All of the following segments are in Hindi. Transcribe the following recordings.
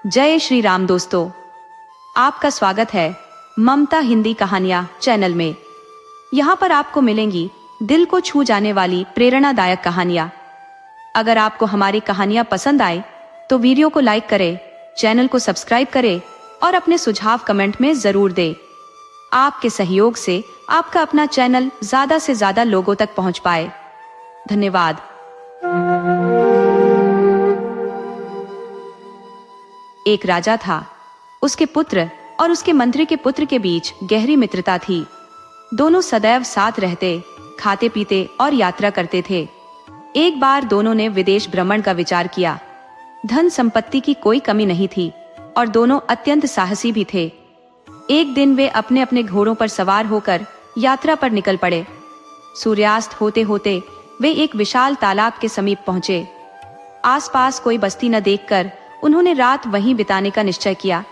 जय श्री राम दोस्तों, आपका स्वागत है ममता हिंदी कहानियां चैनल में। यहाँ पर आपको मिलेंगी दिल को छू जाने वाली प्रेरणादायक कहानियां। अगर आपको हमारी कहानियां पसंद आए तो वीडियो को लाइक करें, चैनल को सब्सक्राइब करें और अपने सुझाव कमेंट में जरूर दें। आपके सहयोग से आपका अपना चैनल ज्यादा से ज्यादा लोगों तक पहुंच पाए। धन्यवाद। एक राजा था। उसके पुत्र और उसके मंत्री के पुत्र के बीच गहरी मित्रता थी। दोनों सदैव साथ रहते, खाते पीते और यात्रा करते थे। एक बार दोनों ने विदेश भ्रमण का विचार किया। धन संपत्ति की कोई कमी नहीं थी और दोनों अत्यंत साहसी भी थे। एक दिन वे अपने अपने घोड़ों पर सवार होकर यात्रा पर निकल पड़े। सूर्यास्त होते होते वे एक विशाल तालाब के समीप पहुंचे। आसपास कोई बस्ती न देखकर उन्होंने रात वहीं बिताने का निश्चय किया।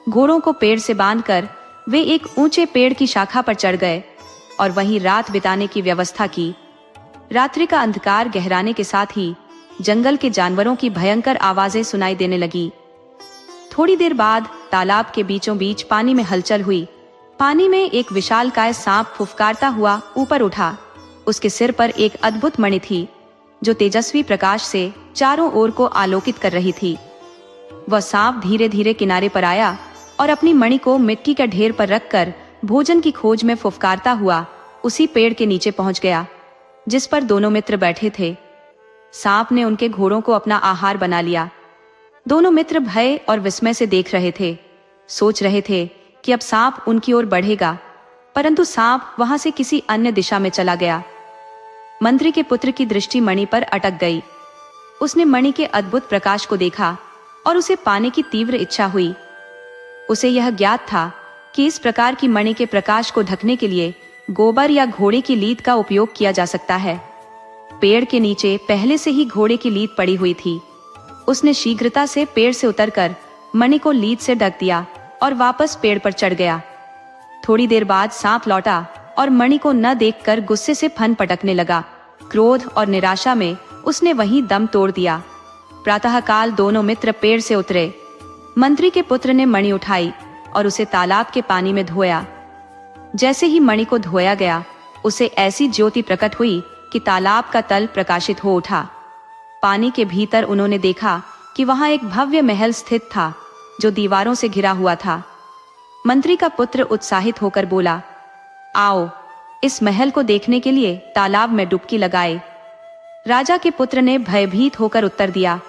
घोड़ों को पेड़ से बांधकर वे एक ऊंचे पेड़ की शाखा पर चढ़ गए और वहीं रात बिताने की व्यवस्था की। रात्रि का अंधकार गहराने के साथ ही जंगल के जानवरों की भयंकर आवाजें सुनाई देने लगी। थोड़ी देर बाद तालाब के बीचों बीच पानी में हलचल हुई। पानी में एक विशालकाय सांप फुफकारता हुआ ऊपर उठा। उसके सिर पर एक अद्भुत मणि थी जो तेजस्वी प्रकाश से चारों ओर को आलोकित कर रही थी। वह सांप धीरे धीरे किनारे पर आया और अपनी मणि को मिट्टी का ढेर पर रखकर भोजन की खोज में फुफकारता हुआ उसी पेड़ के नीचे पहुंच गया जिस पर दोनों मित्र बैठे थे। सांप ने उनके घोड़ों को अपना आहार बना लिया। दोनों मित्र भय और विस्मय से देख रहे थे। सोच रहे थे कि अब सांप उनकी ओर बढ़ेगा, परंतु सांप वहां से किसी अन्य दिशा में चला गया। मंत्री के पुत्र की दृष्टि मणि पर अटक गई। उसने मणि के अद्भुत प्रकाश को देखा और उसे पाने की तीव्र इच्छा हुई। उसे यह ज्ञात था कि इस प्रकार की मणि के प्रकाश को ढकने के लिए गोबर या घोड़े की लीद का उपयोग किया जा सकता है। पेड़ के नीचे पहले से ही घोड़े की लीद पड़ी हुई थी। उसने शीघ्रता से पेड़ से उतरकर मणि को लीद से ढक दिया और वापस पेड़ पर चढ़ गया। थोड़ी देर बाद सांप लौटा और मणि को न देखकर गुस्से से फन पटकने लगा। क्रोध और निराशा में उसने वहीं दम तोड़ दिया। प्रातःकाल दोनों मित्र पेड़ से उतरे। मंत्री के पुत्र ने मणि उठाई और उसे तालाब के पानी में धोया। जैसे ही मणि को धोया गया, उसे ऐसी ज्योति प्रकट हुई कि तालाब का तल प्रकाशित हो उठा। पानी के भीतर उन्होंने देखा कि वहां एक भव्य महल स्थित था जो दीवारों से घिरा हुआ था। मंत्री का पुत्र उत्साहित होकर बोला, आओ इस महल को देखने के लिए तालाब में डुबकी लगाए। राजा के पुत्र ने भयभीत होकर उत्तर दिया,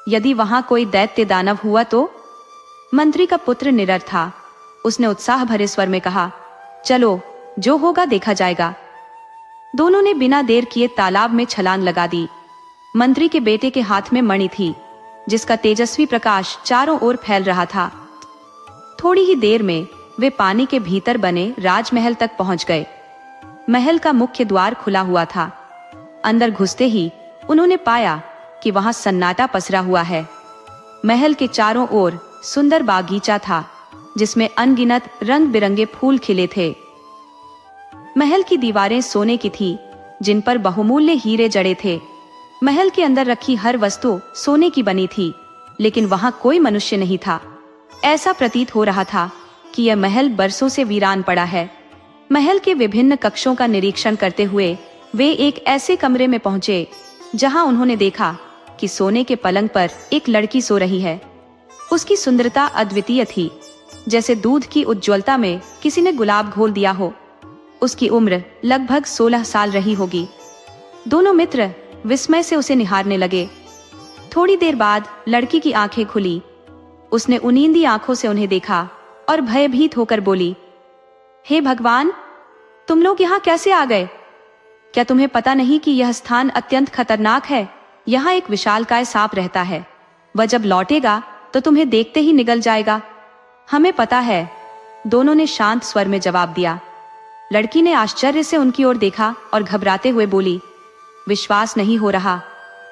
यदि वहां कोई दैत्य दानव हुआ तो? मंत्री का पुत्र निडर था। उसने उत्साह भरे स्वर में कहा, चलो जो होगा देखा जाएगा। दोनों ने बिना देर किए तालाब में छलांग लगा दी। मंत्री के बेटे के हाथ में मणि थी जिसका तेजस्वी प्रकाश चारों ओर फैल रहा था। थोड़ी ही देर में वे पानी के भीतर बने राजमहल तक पहुंच गए। महल का मुख्य द्वार खुला हुआ था। अंदर घुसते ही उन्होंने पाया कि वहां सन्नाटा पसरा हुआ है। महल के चारों ओर सुंदर बागीचा था जिसमें अनगिनत रंग बिरंगे फूल खिले थे। महल की दीवारें सोने की थी जिन पर बहुमूल्य हीरे जड़े थे। महल के अंदर रखी हर वस्तु सोने की बनी थी, लेकिन वहां कोई मनुष्य नहीं था। ऐसा प्रतीत हो रहा था कि यह महल बरसों से वीरान पड़ा है। महल के विभिन्न कक्षों का निरीक्षण करते हुए वे एक ऐसे कमरे में पहुंचे जहां उन्होंने देखा कि सोने के पलंग पर एक लड़की सो रही है। उसकी सुंदरता अद्वितीय थी, जैसे दूध की उज्ज्वलता में किसी ने गुलाब घोल दिया हो। उसकी उम्र लगभग 16 साल रही होगी। दोनों मित्र विस्मय से उसे निहारने लगे। थोड़ी देर बाद लड़की की आंखें खुली। उसने उनींदी आंखों से उन्हें देखा और भयभीत होकर बोली, हे भगवान, तुम लोग यहाँ कैसे आ गए? क्या तुम्हें पता नहीं कि यह स्थान अत्यंत खतरनाक है? यहाँ एक विशालकाय सांप रहता है। वह जब लौटेगा तो तुम्हें देखते ही निगल जाएगा। हमें पता है, दोनों ने शांत स्वर में जवाब दिया। लड़की ने आश्चर्य से उनकी ओर देखा और घबराते हुए बोली, विश्वास नहीं हो रहा।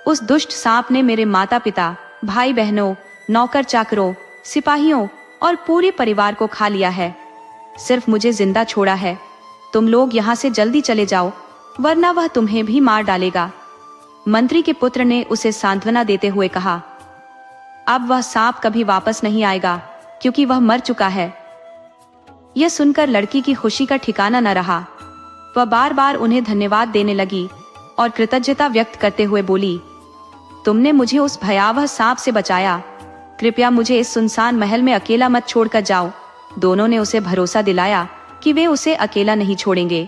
उस दुष्ट सांप ने मेरे माता पिता, भाई बहनों, नौकर चाकरों, सिपाहियों और पूरे परिवार को खा लिया है। सिर्फ मुझे जिंदा छोड़ा है। तुम लोग यहाँ से जल्दी चले जाओ, वरना वह तुम्हें भी मार डालेगा। मंत्री के पुत्र ने उसे सांत्वना देते हुए कहा, अब वह सांप कभी वापस नहीं आएगा, क्योंकि वह मर चुका है। यह सुनकर लड़की की खुशी का ठिकाना न रहा। वह बार बार उन्हें धन्यवाद देने लगी और कृतज्ञता व्यक्त करते हुए बोली, तुमने मुझे उस भयावह सांप से बचाया। कृपया मुझे इस सुनसान महल में अकेला मत छोड़कर जाओ। दोनों ने उसे भरोसा दिलाया कि वे उसे अकेला नहीं छोड़ेंगे।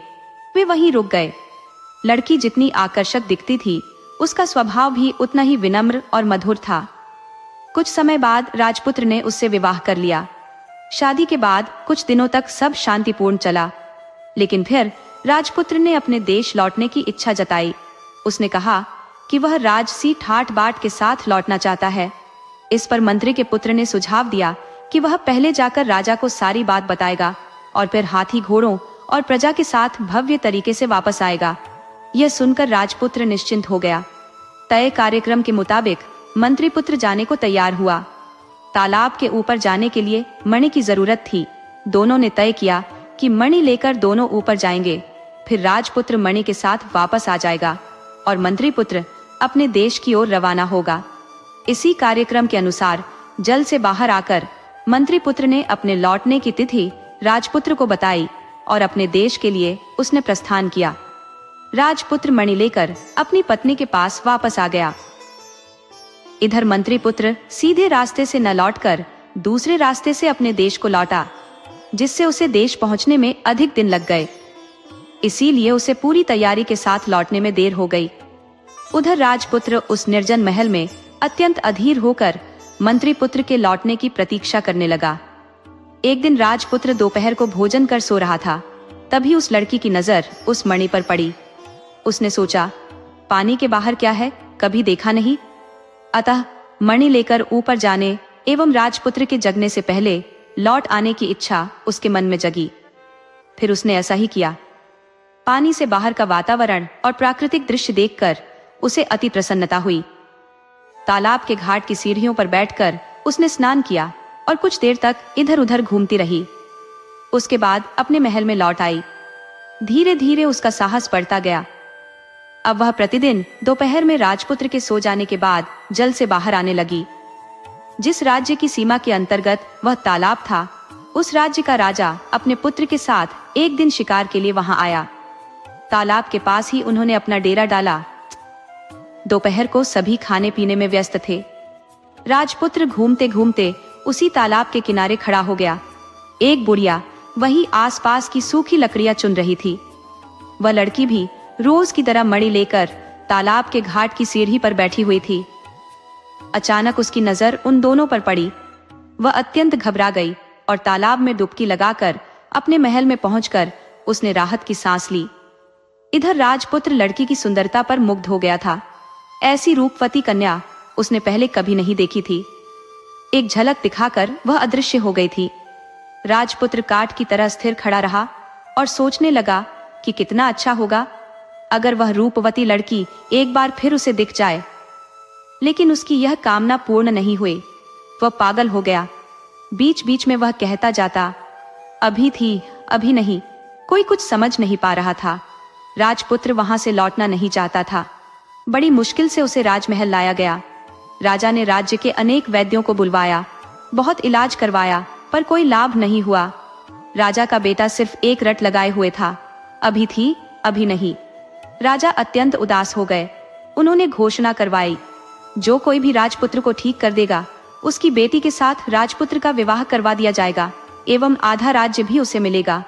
वे वहीं रुक गए। लड़की जितनी आकर्षक दिखती थी, उसका स्वभाव भी उतना ही विनम्र और मधुर था। कुछ समय बाद राजपुत्र ने उससे विवाह कर लिया। शादी के बाद कुछ दिनों तक सब शांतिपूर्ण चला, लेकिन फिर राजपुत्र ने अपने देश लौटने की इच्छा जताई। उसने कहा कि वह राजसी ठाट बाट के साथ लौटना चाहता है। इस पर मंत्री के पुत्र ने सुझाव दिया कि वह पहले जाकर राजा को सारी बात बताएगा और फिर हाथी घोड़ों और प्रजा के साथ भव्य तरीके से वापस आएगा। यह सुनकर राजपुत्र निश्चिंत हो गया। तय कार्यक्रम के मुताबिक मंत्री पुत्र जाने को तैयार हुआ। तालाब के ऊपर जाने के लिए मणि की जरूरत थी। दोनों ने तय किया कि मणि लेकर दोनों ऊपर जाएंगे। फिर राजपुत्र मणि के साथ वापस आ जाएगा और मंत्री पुत्र अपने देश की ओर रवाना होगा। इसी कार्यक्रम के अनुसार जल से बाहर आकर मंत्री पुत्र ने अपने लौटने की तिथि राजपुत्र को बताई और अपने देश के लिए उसने प्रस्थान किया। राजपुत्र मणि लेकर अपनी पत्नी के पास वापस आ गया। इधर मंत्री पुत्र सीधे रास्ते से न लौटकर दूसरे रास्ते से अपने देश को लौटा, जिससे उसे देश पहुंचने में अधिक दिन लग गए। इसीलिए उसे पूरी तैयारी के साथ लौटने में देर हो गई। उधर राजपुत्र उस निर्जन महल में अत्यंत अधीर होकर मंत्री पुत्र के लौटने की प्रतीक्षा करने लगा। एक दिन राजपुत्र दोपहर को भोजन कर सो रहा था। तभी उस लड़की की नजर उस मणि पर पड़ी। उसने सोचा, पानी के बाहर क्या है, कभी देखा नहीं। अतः मणि लेकर ऊपर जाने एवं राजपुत्र के जगने से पहले लौट आने की इच्छा उसके मन में जगी। फिर उसने ऐसा ही किया। पानी से बाहर का वातावरण और प्राकृतिक दृश्य देखकर उसे अति प्रसन्नता हुई। तालाब के घाट की सीढ़ियों पर बैठकर उसने स्नान किया और कुछ देर तक इधर उधर घूमती रही। उसके बाद अपने महल में लौट आई। धीरे धीरे उसका साहस बढ़ता गया। अब वह प्रतिदिन दोपहर में राजपुत्र के सो जाने के बाद जल से बाहर आने लगी। जिस राज्य की सीमा के अंतर्गत वह तालाब था, उस राज्य का राजा अपने पुत्र के साथ एक दिन शिकार के लिए वहां आया। तालाब के पास ही उन्होंने अपना डेरा डाला। दोपहर को सभी खाने पीने में व्यस्त थे। राजपुत्र घूमते घूमते उसी तालाब के किनारे खड़ा हो गया। एक बुढ़िया वहीं आसपास की सूखी लकड़ियां चुन रही थी। वह लड़की भी रोज की तरह मणि लेकर तालाब के घाट की सीढ़ी पर बैठी हुई थी। अचानक उसकी नजर उन दोनों पर पड़ी। वह अत्यंत घबरा गई और तालाब में डुबकी लगाकर अपने महल में पहुंचकर उसने राहत की सांस ली। इधर राजपुत्र लड़की की सुंदरता पर मुग्ध हो गया था। ऐसी रूपवती कन्या उसने पहले कभी नहीं देखी थी। एक झलक दिखाकर वह अदृश्य हो गई थी। राजपुत्र काठ की तरह स्थिर खड़ा रहा और सोचने लगा कि कितना अच्छा होगा अगर वह रूपवती लड़की एक बार फिर उसे दिख जाए। लेकिन उसकी यह कामना पूर्ण नहीं हुई। वह पागल हो गया। बीच बीच में वह कहता जाता, अभी थी, अभी नहीं। कोई कुछ समझ नहीं पा रहा था। राजपुत्र वहां से लौटना नहीं चाहता था। बड़ी मुश्किल से उसे राजमहल लाया गया। राजा ने राज्य के अनेक वैद्यों को बुलवाया, बहुत इलाज करवाया, पर कोई लाभ नहीं हुआ। राजा का बेटा सिर्फ एक रट लगाए हुए था, अभी थी, अभी नहीं। राजा अत्यंत उदास हो गए। उन्होंने घोषणा करवाई, जो कोई भी राजपुत्र को ठीक कर देगा, उसकी बेटी के साथ राजपुत्र का विवाह करवा दिया जाएगा एवं आधा राज्य भी उसे मिलेगा।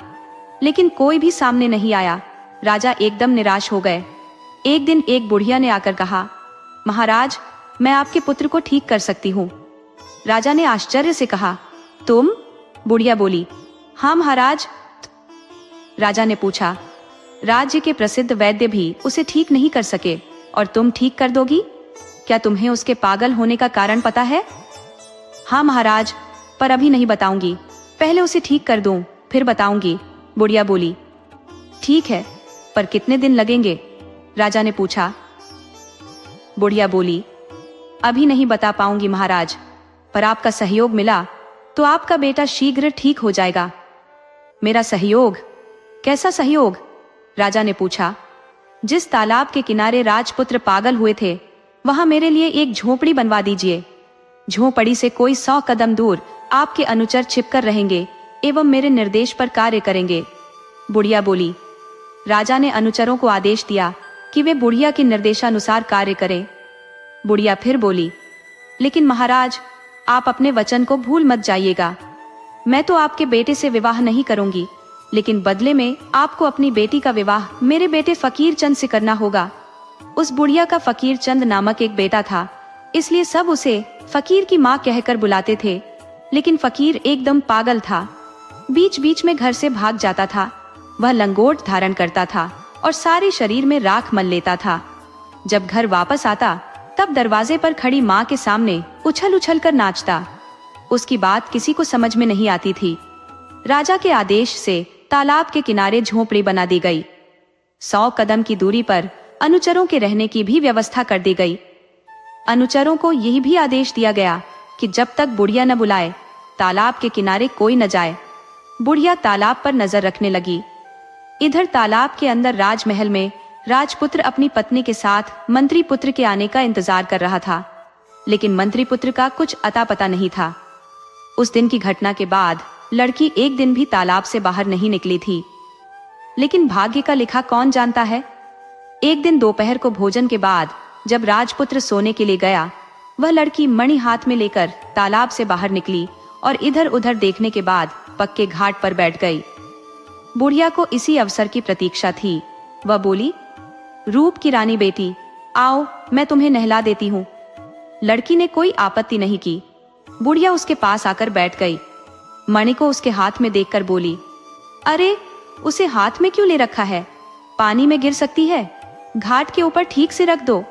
लेकिन कोई भी सामने नहीं आया। राजा एकदम निराश हो गए। एक दिन एक बुढ़िया ने आकर कहा, महाराज, मैं आपके पुत्र को ठीक कर सकती हूँ। राजा ने आश्चर्य से कहा, तुम? बुढ़िया बोली, हाँ महाराज। राजा ने पूछा, राज्य के प्रसिद्ध वैद्य भी उसे ठीक नहीं कर सके और तुम ठीक कर दोगी? क्या तुम्हें उसके पागल होने का कारण पता है? हाँ महाराज, पर अभी नहीं बताऊंगी। पहले उसे ठीक कर दूं, फिर बताऊंगी। बुढ़िया बोली, ठीक है, पर कितने दिन लगेंगे? राजा ने पूछा। बुढ़िया बोली, अभी नहीं बता पाऊंगी महाराज, पर आपका सहयोग मिला तो आपका बेटा शीघ्र ठीक हो जाएगा। मेरा सहयोग? कैसा सहयोग? राजा ने पूछा। जिस तालाब के किनारे राजपुत्र पागल हुए थे, वहां मेरे लिए एक झोपड़ी बनवा दीजिए। झोपड़ी से कोई 100 कदम दूर आपके अनुचर छिपकर रहेंगे एवं मेरे निर्देश पर कार्य करेंगे। बुढ़िया बोली। राजा ने अनुचरों को आदेश दिया कि वे बुढ़िया के निर्देशानुसार कार्य करें। बुढ़िया फिर बोली, लेकिन महाराज, आप अपने वचन को भूल मत जाइएगा। मैं तो आपके बेटे से विवाह नहीं करूंगी, लेकिन बदले में आपको अपनी बेटी का विवाह मेरे बेटे फकीर चंद से करना होगा। उस बुढ़िया का फकीर चंद नामक एक बेटा था, इसलिए सब उसे फकीर की माँ कहकर बुलाते थे। लेकिन फकीर एकदम पागल था, बीच बीच में घर से भाग जाता था। वह लंगोट धारण करता था और सारे शरीर में राख मल लेता था। जब घर वापस आता तब दरवाजे पर खड़ी माँ के सामने उछल उछल कर नाचता। उसकी बात किसी को समझ में नहीं आती थी। राजा के आदेश से तालाब के किनारे झोपड़ी बना दी गई। 100 कदम की दूरी पर अनुचरों के रहने की भी व्यवस्था कर दी गई। अनुचरों को यही भी आदेश दिया गया कि जब तक बुढ़िया न बुलाए तालाब के किनारे कोई न जाए। बुढ़िया तालाब पर नजर रखने लगी। इधर तालाब के अंदर राजमहल में राजपुत्र अपनी पत्नी के साथ मंत्री पुत्र के आने का इंतजार कर रहा था, लेकिन मंत्री पुत्र का कुछ अता पता नहीं था। उस दिन की घटना के बाद लड़की एक दिन भी तालाब से बाहर नहीं निकली थी। लेकिन भाग्य का लिखा कौन जानता है। एक दिन दोपहर को भोजन के बाद जब राजपुत्र सोने के लिए गया, वह लड़की मणि हाथ में लेकर तालाब से बाहर निकली और इधर उधर देखने के बाद पक्के घाट पर बैठ गई। बुढ़िया को इसी अवसर की प्रतीक्षा थी। वह बोली, रूप की रानी बेटी, आओ मैं तुम्हें नहला देती हूँ। लड़की ने कोई आपत्ति नहीं की। बुढ़िया उसके पास आकर बैठ गई। मणि को उसके हाथ में देखकर बोली, अरे उसे हाथ में क्यों ले रखा है, पानी में गिर सकती है, घाट के ऊपर ठीक से रख दो।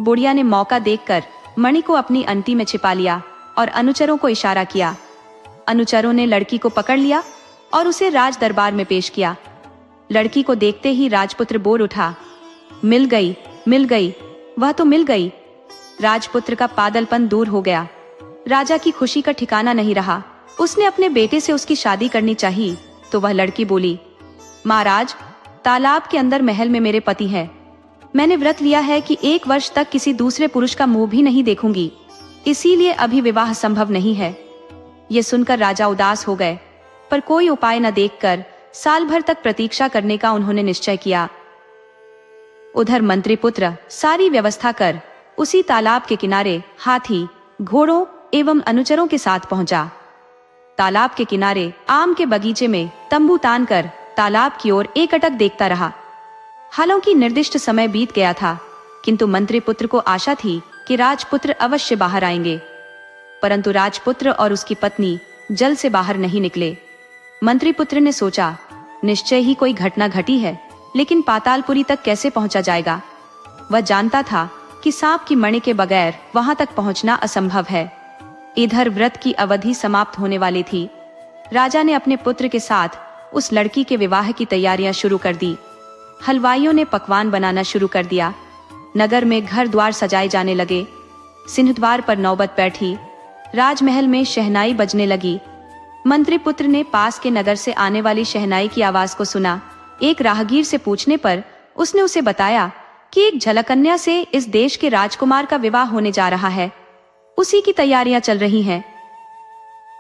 बुढ़िया ने मौका देखकर मणि को अपनी अंटी में छिपा लिया और अनुचरों को इशारा किया। अनुचरों ने लड़की को पकड़ लिया और उसे राज दरबार में पेश किया। लड़की को देखते ही राजपुत्र बोल उठा, मिल गई, मिल गई, वह तो मिल गई। राजपुत्र का पागलपन दूर हो गया। राजा की खुशी का ठिकाना नहीं रहा। उसने अपने बेटे से उसकी शादी करनी चाहिए तो वह लड़की बोली, महाराज, तालाब के अंदर महल में मेरे पति हैं। मैंने व्रत लिया है कि 1 वर्ष तक किसी दूसरे पुरुष का मुंह भी नहीं देखूंगी, इसीलिए अभी विवाह संभव नहीं है। ये सुनकर राजा उदास हो गए, पर कोई उपाय न देखकर साल भर तक प्रतीक्षा करने का उन्होंने निश्चय किया। उधर मंत्री पुत्र सारी व्यवस्था कर उसी तालाब के किनारे हाथी, घोड़ों एवं अनुचरों के साथ पहुंचा। तालाब के किनारे आम के बगीचे में तंबू तानकर तालाब की ओर एकटक देखता रहा। हालांकि निर्दिष्ट समय बीत गया था, किंतु मंत्री पुत्र को आशा थी कि राजपुत्र अवश्य बाहर आएंगे, परंतु राजपुत्र और उसकी पत्नी जल से बाहर नहीं निकले। मंत्री पुत्र ने सोचा, निश्चय ही कोई घटना घटी है, लेकिन पातालपुरी तक कैसे पहुंचा जाएगा। वह जानता था कि सांप की मणि के बगैर वहां तक पहुंचना असंभव है। इधर व्रत की अवधि समाप्त होने वाली थी। राजा ने अपने पुत्र के साथ उस लड़की के विवाह की तैयारियां शुरू कर दी। हलवाइयों ने पकवान बनाना शुरू कर दिया। नगर में घर द्वार सजाए जाने लगे। सिंहद्वार पर नौबत बैठी। राजमहल में शहनाई बजने लगी। मंत्री पुत्र ने पास के नगर से आने वाली शहनाई की आवाज को सुना। एक राहगीर से पूछने पर उसने उसे बताया कि एक झलकन्या से इस देश के राजकुमार का विवाह होने जा रहा है, उसी की तैयारियां चल रही हैं।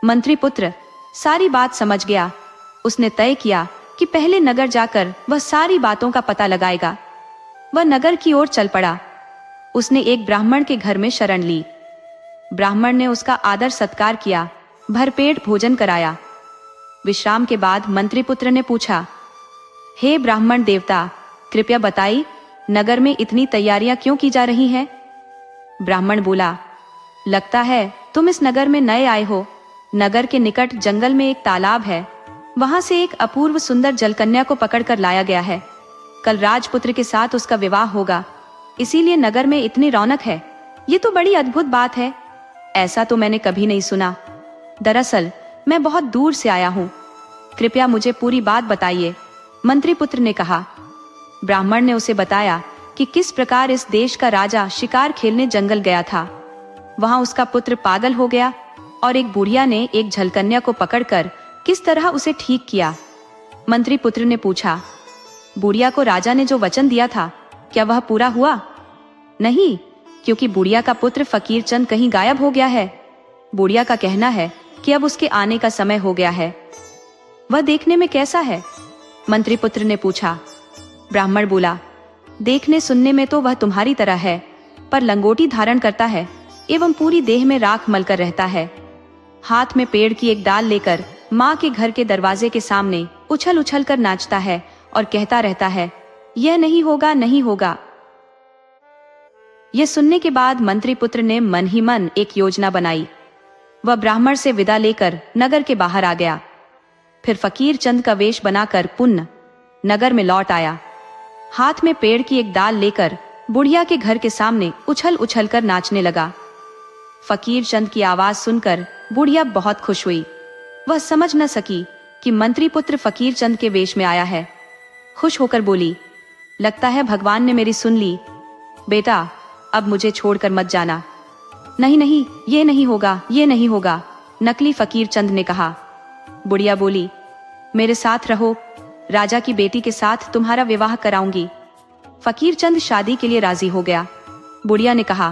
मंत्री पुत्र सारी बात समझ गया। उसने तय किया कि पहले नगर जाकर वह सारी बातों का पता लगाएगा। वह नगर की ओर चल पड़ा। उसने एक ब्राह्मण के घर में शरण ली। ब्राह्मण ने उसका आदर सत्कार किया, भरपेट भोजन कराया। विश्राम के बाद मंत्री पुत्र ने पूछा, हे ब्राह्मण देवता, कृपया बताइए, नगर में इतनी तैयारियां क्यों की जा रही हैं? ब्राह्मण बोला, लगता है तुम इस नगर में नए आए हो। नगर के निकट जंगल में एक तालाब है, वहां से एक अपूर्व सुंदर जलकन्या को पकड़कर लाया गया है। कल राजपुत्र के साथ उसका विवाह होगा, इसीलिए नगर में इतनी रौनक है। ये तो बड़ी अद्भुत बात है, ऐसा तो मैंने कभी नहीं सुना। दरअसल मैं बहुत दूर से आया हूँ, कृपया मुझे पूरी बात बताइए, मंत्री पुत्र ने कहा। ब्राह्मण ने उसे बताया कि किस प्रकार इस देश का राजा शिकार खेलने जंगल गया था। वहां उसका पुत्र पागल हो गया और एक बुढ़िया ने एक झलकन्या को पकड़कर किस तरह उसे ठीक किया। मंत्री पुत्र ने पूछा, बुढ़िया को राजा ने जो वचन दिया था, क्या वह पूरा हुआ? नहीं, क्योंकि बुढ़िया का पुत्र फकीर चंद कहीं गायब हो गया है। बुढ़िया का कहना है कि अब उसके आने का समय हो गया है। वह देखने में कैसा है? मंत्री पुत्र ने पूछा। ब्राह्मण बोला, देखने सुनने में तो वह तुम्हारी तरह है, पर लंगोटी धारण करता है एवं पूरी देह में राख मलकर रहता है। हाथ में पेड़ की एक डाल लेकर माँ के घर के दरवाजे के सामने उछल उछल कर नाचता है और कहता रहता है, यह नहीं होगा, नहीं होगा। यह सुनने के बाद मंत्री पुत्र ने मन ही मन एक योजना बनाई। वह ब्राह्मण से विदा लेकर नगर के बाहर आ गया। फिर फकीर चंद का वेश बनाकर पुनः नगर में लौट आया। हाथ में पेड़ की एक डाल लेकर बुढ़िया के घर के सामने उछल उछल कर नाचने लगा। फकीर चंद की आवाज सुनकर बुढ़िया बहुत खुश हुई। वह समझ न सकी कि मंत्री पुत्र फकीर चंद के वेश में आया है। खुश होकर बोली, लगता है भगवान ने मेरी सुन ली। बेटा, अब मुझे छोड़कर मत जाना। नहीं नहीं, ये नहीं होगा, ये नहीं होगा, नकली फकीर चंद ने कहा। बुढ़िया बोली, मेरे साथ रहो, राजा की बेटी के साथ तुम्हारा विवाह कराऊंगी। फकीर चंद शादी के लिए राजी हो गया। बुढ़िया ने कहा,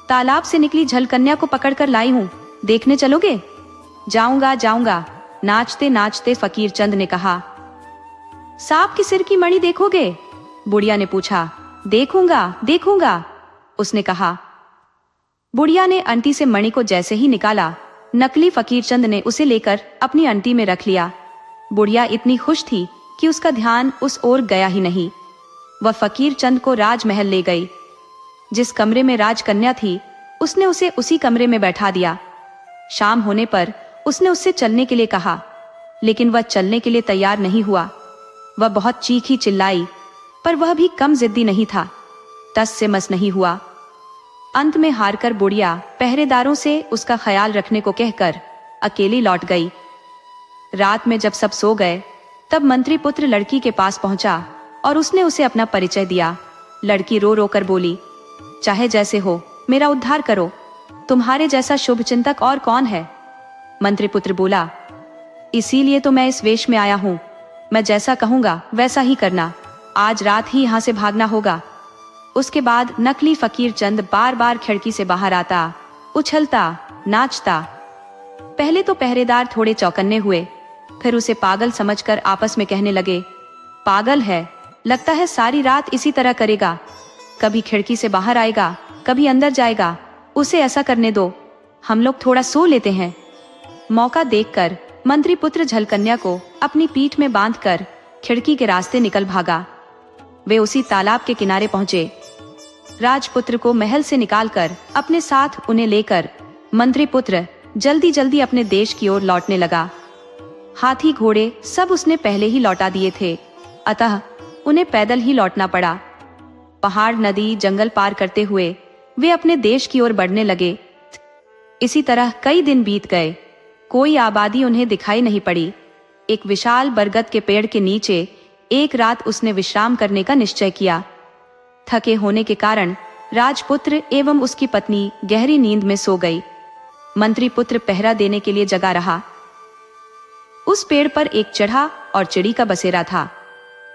तालाब से निकली झलकन्या को पकड़कर लाई हूं, देखने चलोगे? जाऊंगा जाऊंगा, नाचते नाचते फकीर चंद ने कहा। सांप के सिर की मणि देखोगे? बुढ़िया ने पूछा। देखूंगा देखूंगा, उसने कहा। बुढ़िया ने अंटी से मणि को जैसे ही निकाला, नकली फकीर चंद ने उसे लेकर अपनी अंटी में रख लिया। बुढ़िया इतनी खुश थी कि उसका ध्यान उस ओर गया ही नहीं। वह फकीर चंद को राजमहल ले गई। जिस कमरे में राजकन्या थी, उसने उसे उसी कमरे में बैठा दिया। शाम होने पर उसने उससे चलने के लिए कहा, लेकिन वह चलने के लिए तैयार नहीं हुआ। वह बहुत चीखी चिल्लाई, पर वह भी कम जिद्दी नहीं था। टस से मस नहीं हुआ। अंत में हारकर बुढ़िया पहरेदारों से उसका ख्याल रखने को कहकर अकेली लौट गई। रात में जब सब सो गए, तब मंत्री पुत्र लड़की के पास पहुंचा और उसने उसे अपना परिचय दिया। लड़की रो रो कर बोली, चाहे जैसे हो, मेरा उद्धार करो। तुम्हारे जैसा शुभ चिंतक और कौन है? मंत्री पुत्र बोला, इसीलिए तो मैं इस वेश में आया हूं। मैं जैसा कहूंगा वैसा ही करना। आज रात ही यहां से भागना होगा। उसके बाद नकली फकीर चंद बार बार खिड़की से बाहर आता, उछलता, नाचता। पहले तो पहरेदार थोड़े चौकन्ने हुए, फिर उसे पागल समझकर आपस में कहने लगे, पागल है, लगता है सारी रात इसी तरह करेगा। कभी खिड़की से बाहर आएगा, कभी अंदर जाएगा। उसे ऐसा करने दो, हम लोग थोड़ा सो लेते हैं। मौका देखकर मंत्री पुत्र झलकन्या को अपनी पीठ में बांधकर खिड़की के रास्ते निकल भागा। वे उसी तालाब के किनारे पहुंचे। राजपुत्र को महल से निकालकर अपने साथ उन्हें लेकर मंत्री पुत्र जल्दी जल्दी अपने देश की ओर लौटने लगा। हाथी घोड़े सब उसने पहले ही लौटा दिए थे, अतः उन्हें पैदल ही लौटना पड़ा। पहाड़, नदी, जंगल पार करते हुए वे अपने देश की ओर बढ़ने लगे। इसी तरह कई दिन बीत गए। कोई आबादी उन्हें दिखाई नहीं पड़ी। एक विशाल बरगद के पेड़ के नीचे एक रात उसने विश्राम करने का निश्चय किया। थके होने के कारण राजपुत्र एवं उसकी पत्नी गहरी नींद में सो गई। मंत्री पुत्र पहरा देने के लिए जगा रहा। उस पेड़ पर एक चढ़ा और चिड़ी का बसेरा था।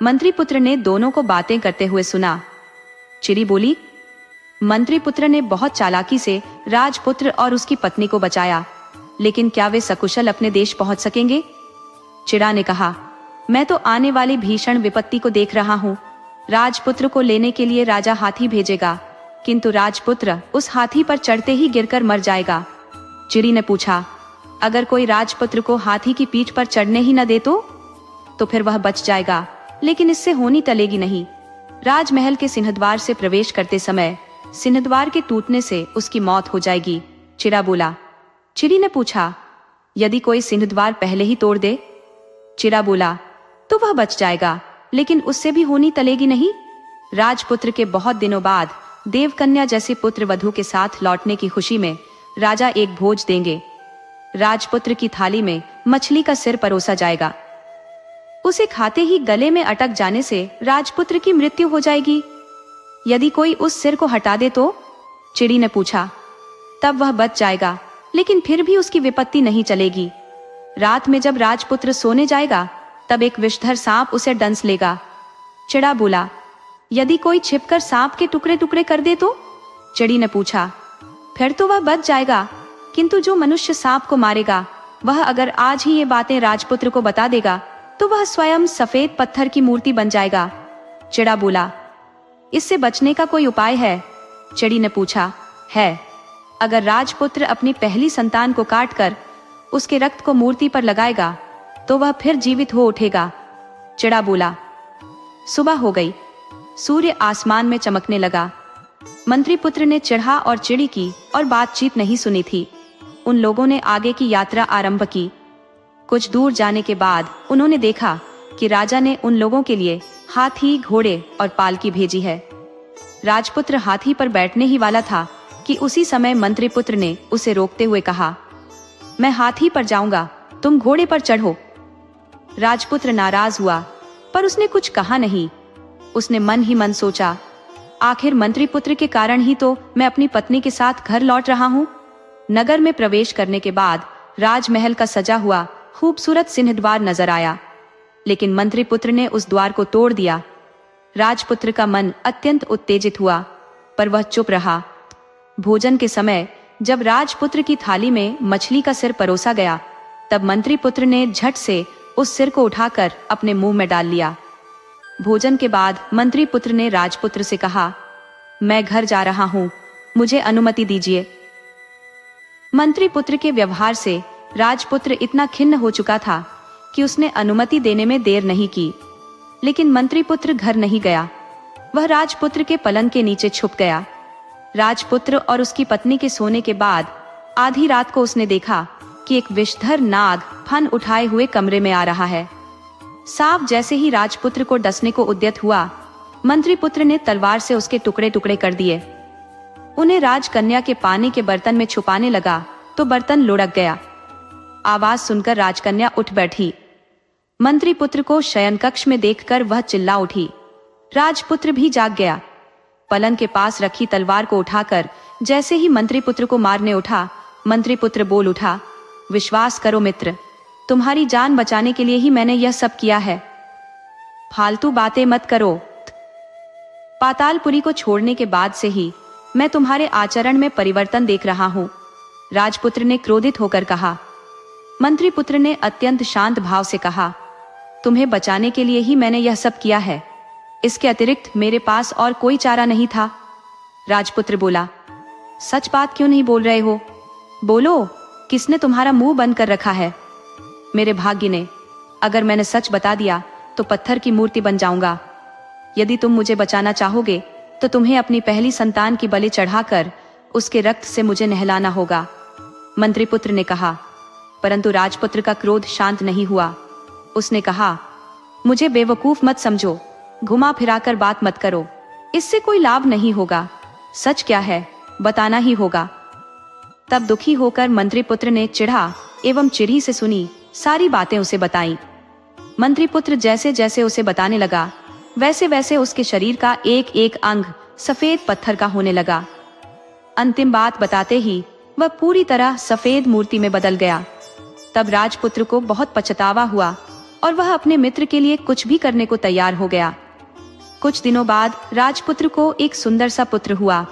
मंत्री पुत्र ने दोनों को बातें करते हुए सुना। चिड़ी बोली, मंत्री पुत्र ने बहुत चालाकी से राजपुत्र और उसकी पत्नी को बचाया, लेकिन क्या वे सकुशल अपने देश पहुंच सकेंगे? चिड़ा ने कहा, मैं तो आने वाली भीषण विपत्ति को देख रहा हूँ। राजपुत्र को लेने के लिए राजा हाथी भेजेगा, किंतु राजपुत्र उस हाथी पर चढ़ते ही गिरकर मर जाएगा। चिड़ी ने पूछा, अगर कोई राजपुत्र को हाथी की पीठ पर चढ़ने ही न दे तो फिर वह बच जाएगा, लेकिन इससे होनी टलेगी नहीं। राजमहल के सिंहद्वार से प्रवेश करते समय सिंहद्वार के टूटने से उसकी मौत हो जाएगी। चिड़ा बोला। चिड़ी ने पूछा, यदि कोई सिंहद्वार पहले ही तोड़ दे? चिड़ा बोला, तो वह बच जाएगा, लेकिन उससे भी होनी टलेगी नहीं। राजपुत्र के बहुत दिनों बाद देवकन्या जैसे पुत्र वधू के साथ लौटने की खुशी में राजा एक भोज देंगे। राजपुत्र की थाली में मछली का सिर परोसा जाएगा। उसे खाते ही गले में अटक जाने से राजपुत्र की मृत्यु हो जाएगी। यदि कोई उस सिर को हटा दे तो? चिड़ी ने पूछा। तब वह बच जाएगा, लेकिन फिर भी उसकी विपत्ति नहीं चलेगी। रात में जब राजपुत्र सोने जाएगा, तब एक विषधर सांप उसे डंस लेगा। चिड़ा बोला, यदि कोई छिपकर सांप के टुकड़े टुकड़े कर दे तो? चिड़ी ने पूछा। फिर तो वह बच जाएगा, किंतु जो मनुष्य सांप को मारेगा, वह अगर आज ही ये बातें राजपुत्र को बता देगा तो वह स्वयं सफेद पत्थर की मूर्ति बन जाएगा। चिड़ा बोला, इससे बचने का कोई उपाय है? चिड़ी ने पूछा, है। अगर राजपुत्र अपनी पहली संतान को काटकर उसके रक्त को मूर्ति पर लगाएगा तो वह फिर जीवित हो उठेगा। चिड़ा बोला। सुबह हो गई, सूर्य आसमान में चमकने लगा। मंत्री पुत्र ने चिढ़ा और चिड़ी की और बातचीत नहीं सुनी थी। उन लोगों ने आगे की यात्रा आरंभ की। कुछ दूर जाने के बाद उन्होंने देखा कि राजा ने उन लोगों के लिए हाथी, घोड़े और पालकी भेजी है। राजपुत्र हाथी पर बैठने ही वाला था कि उसी समय मंत्री पुत्र ने उसे रोकते हुए कहा, मैं हाथी पर जाऊंगा, तुम घोड़े पर चढ़ो। राजपुत्र नाराज हुआ, पर उसने कुछ कहा नहीं। उसने मन ही मन सोचा, आखिर मंत्री पुत्र के कारण ही तो मैं अपनी पत्नी के साथ घर लौट रहा हूँ। नगर में प्रवेश करने के बाद राजमहल का सजा हुआ खूबसूरत सिंह द्वार नजर आया, लेकिन मंत्री पुत्र ने उस द्वार को तोड़ दिया। राजपुत्र का मन अत्यंत उत्तेजित हुआ, पर वह चुप रहा। भोजन के समय जब राजपुत्र की थाली में मछली का सिर परोसा गया, तब मंत्री पुत्र ने झट से उस सिर को उठाकर अपने मुंह में डाल लिया। भोजन के बाद मंत्री पुत्र ने राजपुत्र से कहा, मैं घर जा रहा हूं, मुझे अनुमति दीजिए। मंत्री पुत्र के व्यवहार से राजपुत्र इतना खिन्न हो चुका था कि उसने अनुमति देने में देर नहीं की। लेकिन मंत्री पुत्र घर नहीं गया, वह राजपुत्र के पलंग के नीचे छुप गया। राजपुत्र और उसकी पत्नी के सोने के बाद आधी रात को उसने देखा कि एक विषधर नाग फन उठाए हुए कमरे में आ रहा है। सांप जैसे ही राजपुत्र को डसने को उद्यत हुआ, मंत्री पुत्र ने तलवार से उसके टुकड़े टुकड़े कर दिए। उन्हें राजकन्या के पानी के बर्तन में छुपाने लगा तो बर्तन लुढ़क गया। आवाज सुनकर राजकन्या उठ बैठी। मंत्री पुत्र को शयन कक्ष में देखकर वह चिल्ला उठी। राजपुत्र भी जाग गया। पलंग के पास रखी तलवार को उठाकर जैसे ही मंत्री पुत्र को मारने उठा, मंत्री पुत्र बोल उठा, विश्वास करो मित्र, तुम्हारी जान बचाने के लिए ही मैंने यह सब किया है, फालतू बातें मत करो। पातालपुरी को छोड़ने के बाद से ही मैं तुम्हारे आचरण में परिवर्तन देख रहा हूं, राजपुत्र ने क्रोधित होकर कहा। मंत्री पुत्र ने अत्यंत शांत भाव से कहा, तुम्हें बचाने के लिए ही मैंने यह सब किया है, इसके अतिरिक्त मेरे पास और कोई चारा नहीं था। राजपुत्र बोला, सच बात क्यों नहीं बोल रहे हो? बोलो, किसने तुम्हारा मुंह बंद कर रखा है? मेरे भाग्य ने। अगर मैंने सच बता दिया तो पत्थर की मूर्ति बन जाऊंगा। यदि तुम मुझे बचाना चाहोगे तो तुम्हें अपनी पहली संतान की बलि चढ़ाकर उसके रक्त से मुझे नहलाना होगा, मंत्री पुत्र ने कहा। परंतु राजपुत्र का क्रोध शांत नहीं हुआ। उसने कहा, मुझे बेवकूफ मत समझो, घुमा फिराकर बात मत करो, इससे कोई लाभ नहीं होगा। सच क्या है बताना ही होगा। तब दुखी होकर मंत्री पुत्र ने चिढ़ा एवं चिड़ी से सुनी सारी बातें उसे बताई। मंत्री पुत्र जैसे जैसे उसे बताने लगा, वैसे वैसे उसके शरीर का एक एक अंग सफेद पत्थर का होने लगा। अंतिम बात बताते ही वह पूरी तरह सफेद मूर्ति में बदल गया। तब राजपुत्र को बहुत पछतावा हुआ और वह अपने मित्र के लिए कुछ भी करने को तैयार हो गया। कुछ दिनों बाद राजपुत्र को एक सुंदर सा पुत्र हुआ।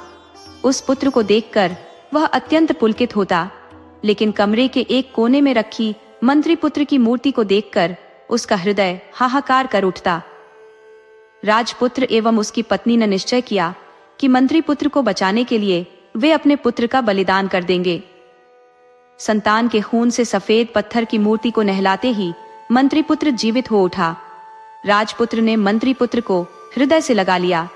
उस पुत्र को देखकर वह अत्यंत पुलकित होता, लेकिन कमरे के एक कोने में रखी मंत्री पुत्र की मूर्ति को देखकर उसका हृदय हाहाकार कर उठता। राजपुत्र एवं उसकी पत्नी ने निश्चय किया कि मंत्री पुत्र को बचाने के लिए वे अपने पुत्र का बलिदान कर देंगे। संतान के खून से सफेद पत्थर की मूर्ति को नहलाते ही मंत्री पुत्र जीवित हो उठा। राजपुत्र ने मंत्री पुत्र को हृदय से लगा लिया,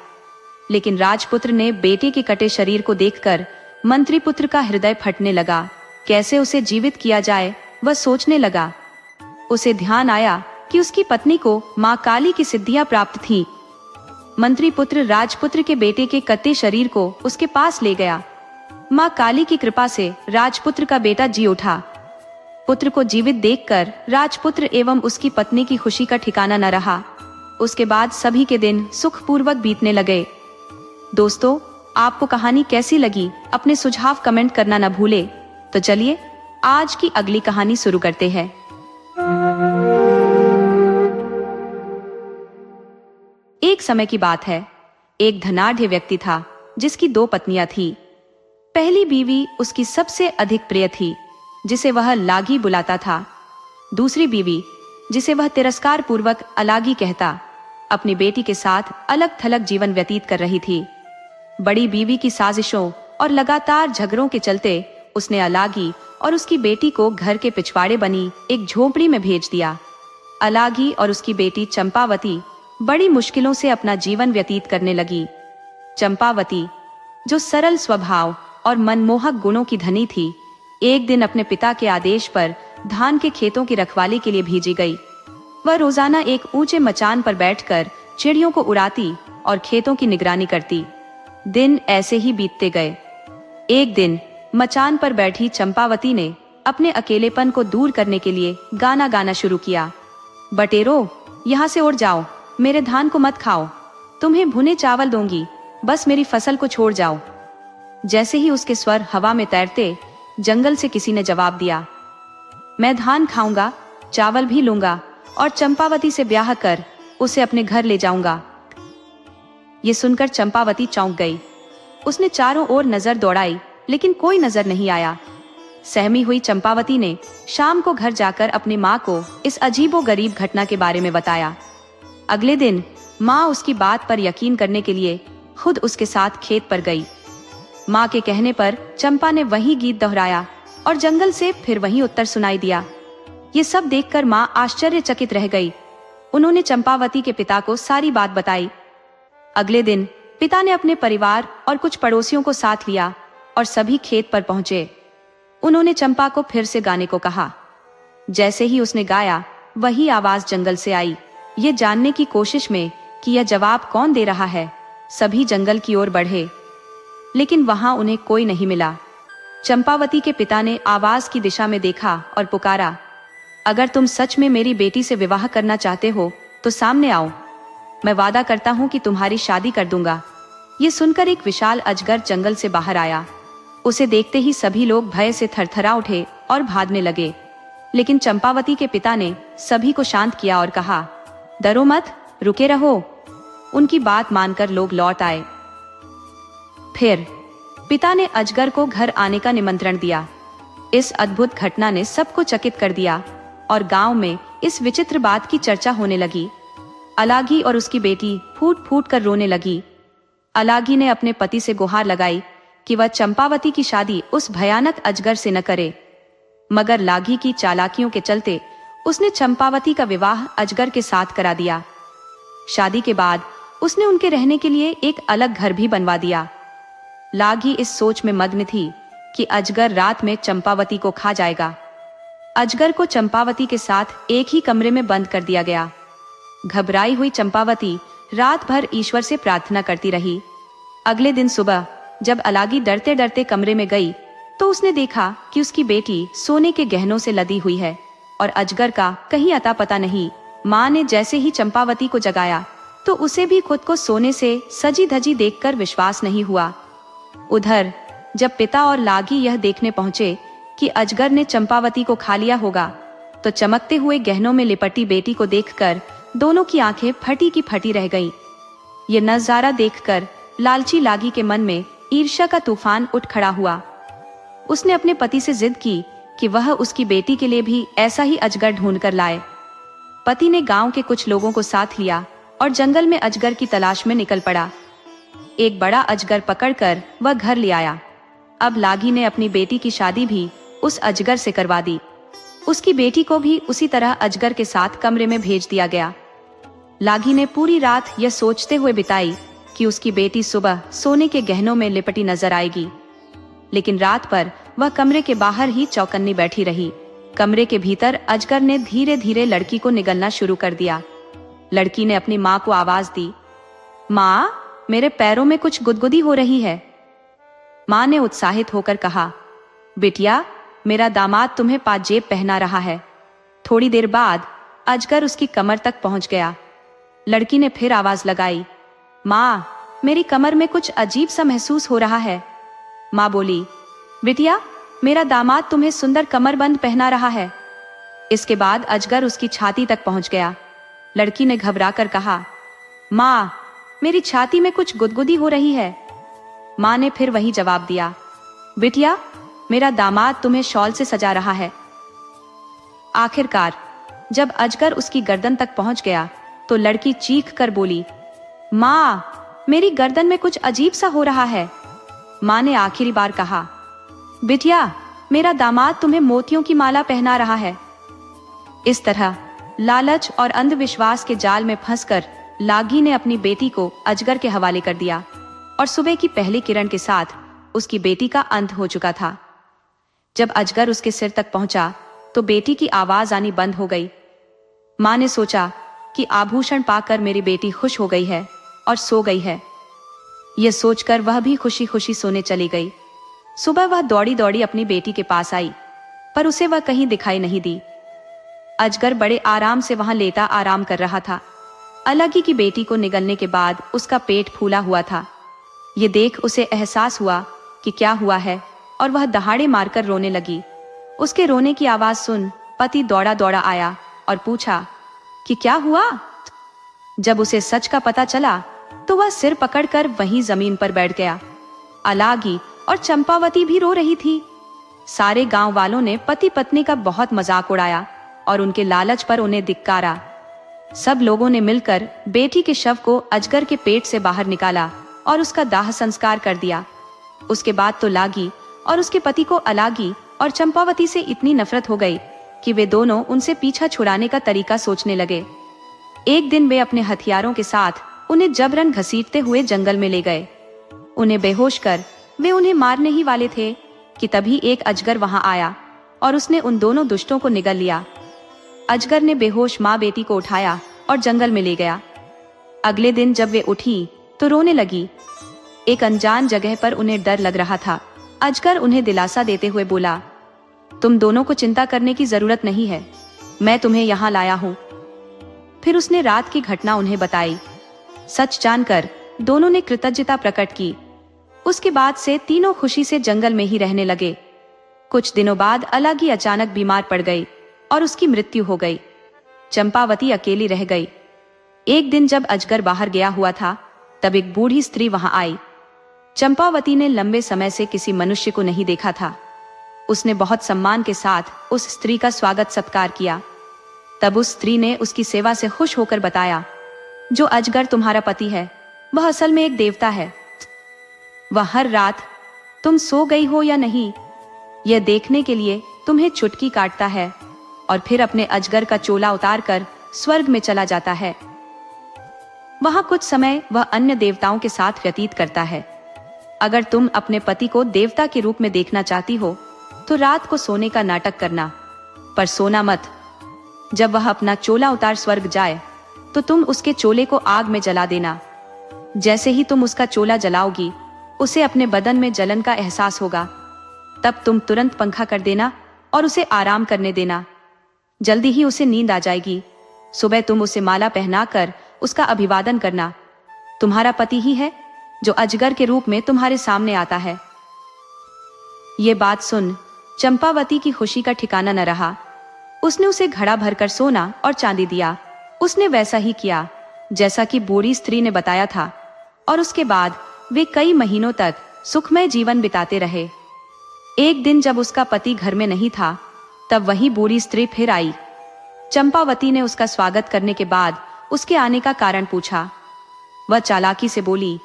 लेकिन राजपुत्र ने बेटे के कटे शरीर को देखकर मंत्री पुत्र का हृदय फटने लगा। कैसे उसे जीवित किया जाए वह सोचने लगा। उसे ध्यान आया कि उसकी पत्नी को मां काली की सिद्धियां प्राप्त थी। मंत्री पुत्र राजपुत्र के बेटे के कटे शरीर को उसके पास ले गया। मां काली की कृपा से राजपुत्र का बेटा जी उठा। पुत्र को जीवित देखकर राजपुत्र एवं उसकी पत्नी की खुशी का ठिकाना न रहा। उसके बाद सभी के दिन सुखपूर्वक बीतने लगे। दोस्तों, आपको कहानी कैसी लगी अपने सुझाव कमेंट करना न भूले। तो चलिए आज की अगली कहानी शुरू करते हैं। एक समय की बात है, एक धनाढ़ व्यक्ति था जिसकी 2 पत्नियां थी। पहली बीवी उसकी सबसे अधिक प्रिय थी, जिसे वह लागी बुलाता था। दूसरी बीवी, जिसे वह तिरस्कार पूर्वक अलागी कहता, अपनी बेटी के साथ अलग थलग जीवन व्यतीत कर रही थी। बड़ी बीवी की साजिशों और लगातार झगड़ों के चलते उसने अलागी और उसकी बेटी को घर के पिछवाड़े बनी एक झोपड़ी में भेज दिया। अलागी और उसकी बेटी चंपावती बड़ी मुश्किलों से अपना जीवन व्यतीत करने लगी। चंपावती, जो सरल स्वभाव और मनमोहक गुणों की धनी थी, एक दिन अपने पिता के आदेश पर धान के खेतों की रखवाली के लिए भेजी गई। वह रोजाना एक ऊंचे मचान पर बैठकर चिड़ियों को उड़ाती और खेतों की निगरानी करती। दिन ऐसे ही बीतते गए। एक दिन मचान पर बैठी चंपावती ने अपने अकेलेपन को दूर करने के लिए गाना गाना शुरू किया। बटेरो, यहाँ से उड़ जाओ, मेरे धान को मत खाओ, तुम्हें भुने चावल दूंगी, बस मेरी फसल को छोड़ जाओ। जैसे ही उसके स्वर हवा में तैरते, जंगल से किसी ने जवाब दिया, मैं धान खाऊंगा, चावल भी लूंगा और चंपावती से ब्याह कर उसे अपने घर ले जाऊंगा। ये सुनकर चंपावती चौंक गई। उसने चारों ओर नजर दौड़ाई, लेकिन कोई नजर नहीं आया। सहमी हुई चंपावती ने शाम को घर जाकर अपनी माँ को इस अजीबोगरीब घटना के बारे में बताया। अगले दिन माँ उसकी बात पर यकीन करने के लिए खुद उसके साथ खेत पर गई। माँ के कहने पर चंपा ने वही गीत दोहराया और जंगल से फिर वही उत्तर सुनाई दिया। ये सब देखकर माँ आश्चर्यचकित रह गई। उन्होंने चंपावती के पिता को सारी बात बताई। अगले दिन पिता ने अपने परिवार और कुछ पड़ोसियों को साथ लिया और सभी खेत पर पहुंचे। उन्होंने चंपा को फिर से गाने को कहा। जैसे ही उसने गाया, वही आवाज जंगल से आई। ये जानने की कोशिश में कि यह जवाब कौन दे रहा है, सभी जंगल की ओर बढ़े, लेकिन वहां उन्हें कोई नहीं मिला। चंपावती के पिता ने आवाज की दिशा में देखा और पुकारा, अगर तुम सच में मेरी बेटी से विवाह करना चाहते हो तो सामने आओ, मैं वादा करता हूँ कि तुम्हारी शादी कर दूंगा। ये सुनकर एक विशाल अजगर जंगल से बाहर आया। उसे देखते ही सभी लोग भय से थरथरा उठे और भागने लगे, लेकिन चंपावती के पिता ने सभी को शांत किया और कहा, डरो मत, रुके रहो। उनकी बात मानकर लोग लौट आए। फिर पिता ने अजगर को घर आने का निमंत्रण दिया। इस अद्भुत घटना ने सबको चकित कर दिया और गांव में इस विचित्र बात की चर्चा होने लगी। अलागी और उसकी बेटी फूट फूट कर रोने लगी। अलागी ने अपने पति से गुहार लगाई कि वह चंपावती की शादी उस भयानक अजगर से न करे, मगर लागी की चालाकियों के चलते उसने चंपावती का विवाह अजगर के साथ करा दिया। शादी के बाद उसने उनके रहने के लिए एक अलग घर भी बनवा दिया। लागी इस सोच में मग्न थी कि अजगर रात में चंपावती को खा जाएगा। अजगर को चंपावती के साथ एक ही कमरे में बंद कर दिया गया। घबराई हुई चंपावती रात भर ईश्वर से प्रार्थना करती रही। अगले दिन सुबह जब अलागी डरते डरते कमरे में गई तो उसने देखा कि उसकी बेटी सोने के गहनों से लदी हुई है और अजगर का कहीं अता पता नहीं। माँ ने जैसे ही चंपावती को जगाया तो उसे भी खुद को सोने से सजी धजी देखकर विश्वास नहीं हुआ। उधर जब पिता और लागी यह देखने पहुंचे कि अजगर ने चंपावती को खा लिया होगा, तो चमकते हुए गहनों में लिपटी बेटी को देखकर दोनों की आंखें फटी की फटी रह गईं। ये नजारा देखकर लालची लागी के मन में ईर्ष्या का तूफान उठ खड़ा हुआ। उसने अपने पति से जिद की कि वह उसकी बेटी के लिए भी ऐसा ही अजगर ढूंढ कर लाए। पति ने गांव के कुछ लोगों को साथ लिया और जंगल में अजगर की तलाश में निकल पड़ा। एक बड़ा अजगर पकड़कर वह घर ले आया। अब लागी ने अपनी बेटी की शादी भी उस अजगर से करवा दी। उसकी बेटी को भी उसी तरह अजगर के साथ कमरे में भेज दिया गया। लागी ने पूरी रात यह सोचते हुए बिताई कि उसकी बेटी सुबह सोने के गहनों में लिपटी नजर आएगी, लेकिन रात पर वह कमरे के बाहर ही चौकन्नी बैठी रही। कमरे के भीतर अजगर ने धीरे धीरे लड़की को निगलना शुरू कर दिया। लड़की ने अपनी माँ को आवाज दी, माँ, मेरे पैरों में कुछ गुदगुदी हो रही है। माँ ने उत्साहित होकर कहा, बिटिया, मेरा दामाद तुम्हें पाजेब पहना रहा है। थोड़ी देर बाद अजगर उसकी कमर तक पहुंच गया। लड़की ने फिर आवाज लगाई, माँ, मेरी कमर में कुछ अजीब सा महसूस हो रहा है। माँ बोली, बिटिया, मेरा दामाद तुम्हें सुंदर कमरबंद पहना रहा है। इसके बाद अजगर उसकी छाती तक पहुंच गया। लड़की ने घबराकर कहा, माँ, मेरी छाती में कुछ गुदगुदी हो रही है। माँ ने फिर वही जवाब दिया। बिटिया, मेरा दामाद तुम्हें शॉल से सजा रहा है। आखिरकार जब अजगर उसकी गर्दन तक पहुंच गया तो लड़की चीख कर बोली, माँ, मेरी गर्दन में कुछ अजीब सा हो रहा है। माँ ने आखिरी बार कहा, बिटिया, मेरा दामाद तुम्हें मोतियों की माला पहना रहा है। इस तरह लालच और अंधविश्वास के जाल में फंसकर लागी ने अपनी बेटी को अजगर के हवाले कर दिया और सुबह की पहली किरण के साथ उसकी बेटी का अंत हो चुका था। जब अजगर उसके सिर तक पहुंचा तो बेटी की आवाज आनी बंद हो गई। माँ ने सोचा कि आभूषण पाकर मेरी बेटी खुश हो गई है और सो गई है। यह सोचकर वह भी खुशी खुशी सोने चली गई। सुबह वह दौड़ी दौड़ी अपनी बेटी के पास आई, पर उसे वह कहीं दिखाई नहीं दी। अजगर बड़े आराम से वहां लेटा आराम कर रहा था। अलगी की बेटी को निगलने के बाद उसका पेट फूला हुआ था। ये देख उसे एहसास हुआ कि क्या हुआ है और वह दहाड़े मारकर रोने लगी। उसके रोने की आवाज सुन पति दौड़ा दौड़ा आया और पूछा कि क्या हुआ। जब उसे सच का पता चला तो वह सिर पकड़कर वहीं जमीन पर बैठ गया। अलागी और चंपावती भी रो रही थी। सारे गांव वालों ने पति पत्नी का बहुत मजाक उड़ाया और उनके लालच पर उन्हें धिक्कारा। सब लोगों ने मिलकर बेटी के शव को अजगर के पेट से बाहर निकाला और उसका दाह संस्कार कर दिया। उसके बाद तो लागी और उसके पति को अलागी और चंपावती से इतनी नफरत हो गई कि वे दोनों उनसे पीछा छुड़ाने का तरीका सोचने लगे। एक दिन वे अपने हथियारों के साथ उन्हें जबरन घसीटते हुए जंगल में ले गए। उन्हें बेहोश कर वे उन्हें मारने ही वाले थे कि तभी एक अजगर वहां आया और उसने उन दोनों दुष्टों को निगल लिया। अजगर ने बेहोश माँ बेटी को उठाया और जंगल में ले गया। अगले दिन जब वे उठी तो रोने लगी। एक अनजान जगह पर उन्हें डर लग रहा था। अजगर उन्हें दिलासा देते हुए बोला, तुम दोनों को चिंता करने की जरूरत नहीं है, मैं तुम्हें यहाँ लाया हूँ। फिर उसने रात की घटना उन्हें बताई। सच जानकर दोनों ने कृतज्ञता प्रकट की। उसके बाद से तीनों खुशी से जंगल में ही रहने लगे। कुछ दिनों बाद अलागी अचानक बीमार पड़ गई और उसकी मृत्यु हो गई। चंपावती अकेली रह गई। एक दिन जब अजगर बाहर गया हुआ था तब एक बूढ़ी स्त्री वहां आई। चंपावती ने लंबे समय से किसी मनुष्य को नहीं देखा था। उसने बहुत सम्मान के साथ उस स्त्री का स्वागत सत्कार किया। तब उस स्त्री ने उसकी सेवा से खुश होकर बताया, जो अजगर तुम्हारा पति है वह असल में एक देवता है। वह हर रात तुम सो गई हो या नहीं यह देखने के लिए तुम्हें चुटकी काटता है और फिर अपने अजगर का चोला उतारकर स्वर्ग में चला जाता है। वहां कुछ समय वह अन्य देवताओं के साथ व्यतीत करता है। अगर तुम अपने पति को देवता के रूप में देखना चाहती हो तो रात को सोने का नाटक करना, पर सोना मत। जब वह अपना चोला उतार स्वर्ग जाए तो तुम उसके चोले को आग में जला देना। जैसे ही तुम उसका चोला जलाओगी उसे अपने बदन में जलन का एहसास होगा। तब तुम तुरंत पंखा कर देना और उसे आराम करने देना। जल्दी ही उसे नींद आ जाएगी। सुबह तुम उसे माला पहनाकर उसका अभिवादन करना। तुम्हारा पति ही है जो अजगर के रूप में तुम्हारे सामने आता है। ये बात सुन चंपावती की खुशी का ठिकाना न रहा। उसने उसे घड़ा भरकर सोना और चांदी दिया। उसने वैसा ही किया जैसा कि बूढ़ी स्त्री ने बताया था और उसके बाद वे कई महीनों तक सुखमय जीवन बिताते रहे। एक दिन जब उसका पति घर में नहीं था तब वही बूढ़ी स्त्री फिर आई। चंपावती ने उसका स्वागत करने के बाद उसके आने का कारण पूछा। वह चालाकी से बोली,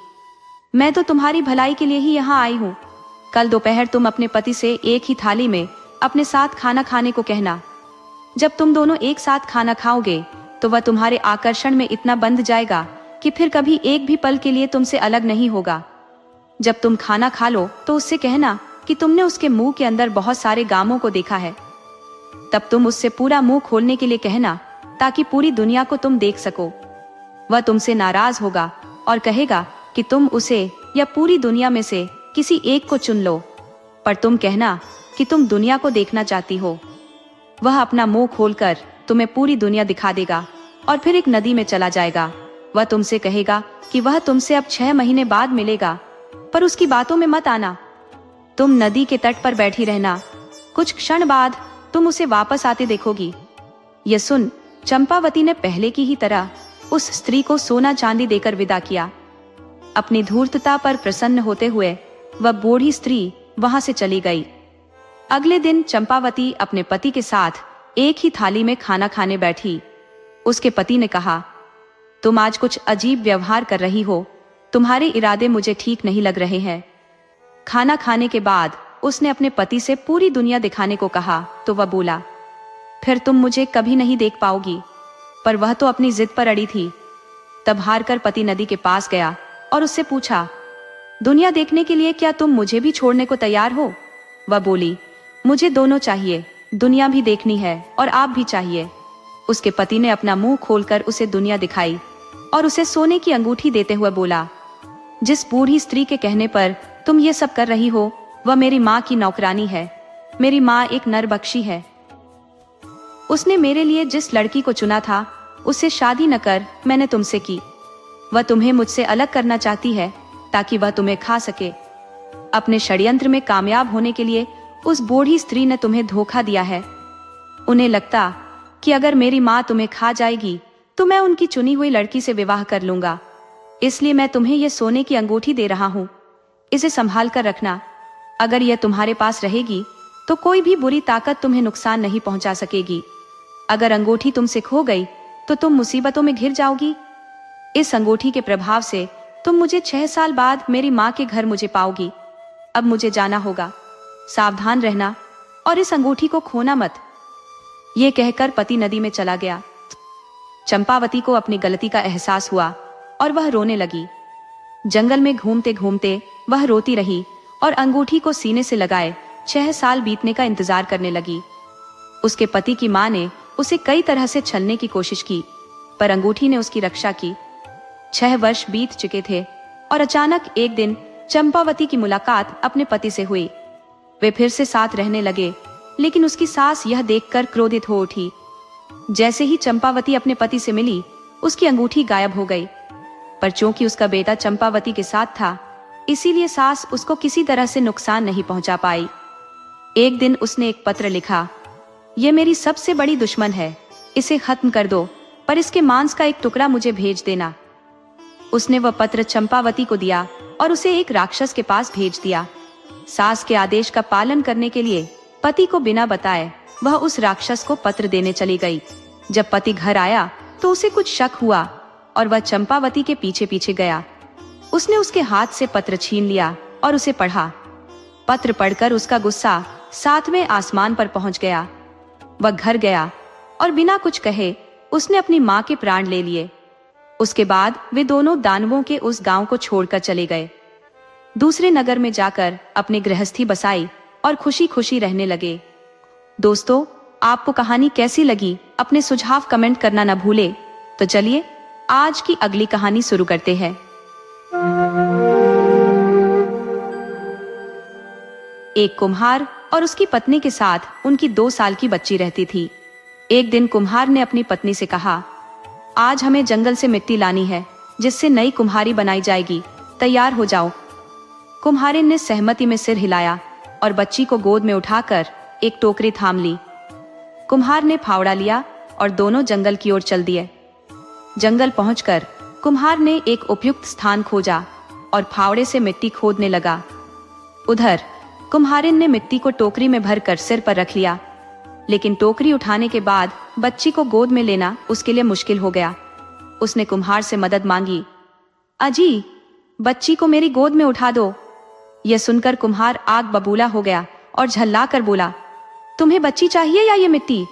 मैं तो तुम्हारी भलाई के लिए ही यहाँ आई हूँ। कल दोपहर तुम अपने पति से एक ही थाली में अपने साथ खाना खाने को कहना। जब तुम दोनों एक साथ खाना खाओगे तो वह तुम्हारे आकर्षण में इतना बंध जाएगा कि फिर कभी एक भी पल के लिए तुमसे अलग नहीं होगा। जब तुम खाना खा लो तो उससे कहना कि तुमने उसके मुंह के अंदर बहुत सारे गामों को देखा है। तब तुम उससे पूरा मुंह खोलने के लिए कहना ताकि पूरी दुनिया को तुम देख सको। वह तुमसे नाराज होगा और कहेगा कि तुम उसे या पूरी दुनिया में से किसी एक को चुन लो, पर तुम कहना कि तुम दुनिया को देखना चाहती हो। वह अपना मुंह खोलकर तुम्हें पूरी दुनिया दिखा देगा और फिर एक नदी में चला जाएगा। वह तुमसे कहेगा कि वह तुमसे अब 6 महीने बाद मिलेगा, पर उसकी बातों में मत आना। तुम नदी के तट पर बैठी रहना। कुछ क्षण बाद तुम उसे वापस आते देखोगी। यह सुन चंपावती ने पहले की ही तरह उस स्त्री को सोना चांदी देकर विदा किया। अपनी धूर्तता पर प्रसन्न होते हुए वह बूढ़ी स्त्री वहां से चली गई। अगले दिन चंपावती अपने पति के साथ एक ही थाली में खाना खाने बैठी। उसके पति ने कहा, तुम आज कुछ अजीब व्यवहार कर रही हो, तुम्हारे इरादे मुझे ठीक नहीं लग रहे हैं। खाना खाने के बाद उसने अपने पति से पूरी दुनिया दिखाने को कहा तो वह बोला, फिर तुम मुझे कभी नहीं देख पाओगी। पर वह तो अपनी जिद पर अड़ी थी। तब हार कर पति नदी के पास गया और उससे पूछा, दुनिया देखने के लिए क्या तुम मुझे भी छोड़ने को तैयार हो? वह बोली, मुझे दोनों चाहिए, दुनिया भी देखनी है और आप भी चाहिए। उसके पति ने अपना मुंह खोलकर उसे दुनिया दिखाई और उसे सोने की अंगूठी देते हुए बोला, जिस बूढ़ी स्त्री के कहने पर तुम ये सब कर रही हो वह मेरी माँ की नौकरानी है। मेरी माँ एक नरबक्षी है। उसने मेरे लिए जिस लड़की को चुना था उससे शादी न कर मैंने तुमसे की। वह तुम्हें मुझसे अलग करना चाहती है ताकि वह तुम्हें खा सके। अपने षड्यंत्र में कामयाब होने के लिए उस बूढ़ी स्त्री ने तुम्हें धोखा दिया है। उन्हें लगता कि अगर मेरी माँ तुम्हें खा जाएगी तो मैं उनकी चुनी हुई लड़की से विवाह कर लूंगा। इसलिए मैं तुम्हें यह सोने की अंगूठी दे रहा हूँ, इसे संभाल कर रखना। अगर यह तुम्हारे पास रहेगी तो कोई भी बुरी ताकत तुम्हें नुकसान नहीं पहुंचा सकेगी। अगर अंगूठी तुमसे खो गई तो तुम मुसीबतों में घिर जाओगी। इस अंगूठी के प्रभाव से तुम मुझे 6 साल बाद मेरी माँ के घर मुझे पाओगी। अब मुझे जाना होगा, सावधान रहना और इस अंगूठी को खोना मत। ये कहकर पति नदी में चला गया। चंपावती को अपनी गलती का एहसास हुआ और वह रोने लगी। जंगल में घूमते घूमते वह रोती रही और अंगूठी को सीने से लगाए 6 साल बीतने का इंतजार करने लगी। उसके पति की मां ने उसे कई तरह से छलने की कोशिश की, पर अंगूठी ने उसकी रक्षा की। 6 वर्ष बीत चुके थे और अचानक एक दिन चंपावती की मुलाकात अपने पति से हुई। वे फिर से साथ रहने लगे, लेकिन उसकी सास यह देखकर क्रोधित हो उठी। जैसे ही चंपावती अपने पति से मिली, उसकी अंगूठी गायब हो गई। पर चूंकि उसका बेटा चंपावती के साथ था, इसीलिए सास उसको किसी तरह से नुकसान नहीं पहुंचा पाई। एक दिन उसने एक पत्र लिखा, ये मेरी सबसे बड़ी दुश्मन है, इसे खत्म कर दो, पर इसके मांस का एक टुकड़ा मुझे भेज देना। उसने वह पत्र चंपावती को दिया और उसे एक राक्षस के पास भेज दिया। सास के आदेश का पालन करने के लिए पति को बिना बताए वह उस राक्षस को पत्र देने चली गई। जब पति घर आया तो उसे कुछ शक हुआ और वह चंपावती के पीछे पीछे गया। उसने उसके हाथ से पत्र छीन लिया और उसे पढ़ा। पत्र पढ़कर उसका गुस्सा 7वें आसमान पर पहुंच गया। वह घर गया और बिना कुछ कहे उसने अपनी माँ के प्राण ले लिए। उसके बाद वे दोनों दानवों के उस गांव को छोड़कर चले गए। दूसरे नगर में जाकर अपनी गृहस्थी बसाई और खुशी खुशी रहने लगे। दोस्तों, आपको कहानी कैसी लगी अपने सुझाव कमेंट करना न भूले। तो चलिए आज की अगली कहानी शुरू करते हैं। एक कुम्हार और उसकी पत्नी के साथ उनकी 2 साल की बच्ची रहती थी। एक दिन कुम्हार ने अपनी पत्नी से कहा, आज हमें जंगल से मिट्टी लानी है जिससे नई कुम्हारी बनाई जाएगी, तैयार हो जाओ। कुम्हारिन ने सहमति में सिर हिलाया और बच्ची को गोद में उठाकर एक टोकरी थाम ली। कुम्हार ने फावड़ा लिया और दोनों जंगल की ओर चल दिए। जंगल पहुंचकर कुम्हार ने एक उपयुक्त स्थान खोजा और फावड़े से मिट्टी खोदने लगा। उधर कुम्हारिन ने मिट्टी को टोकरी में भरकर सिर पर रख लिया, लेकिन टोकरी उठाने के बाद बच्ची को गोद में लेना उसके लिए मुश्किल हो गया। उसने कुम्हार से मदद मांगी। अजी, बच्ची को मेरी गोद में उठा दो। यह सुनकर कुम्हार आग बबूला हो गया और झल्ला कर बोला, तुम्हें बच्ची चाहिए या ये मिट्टी?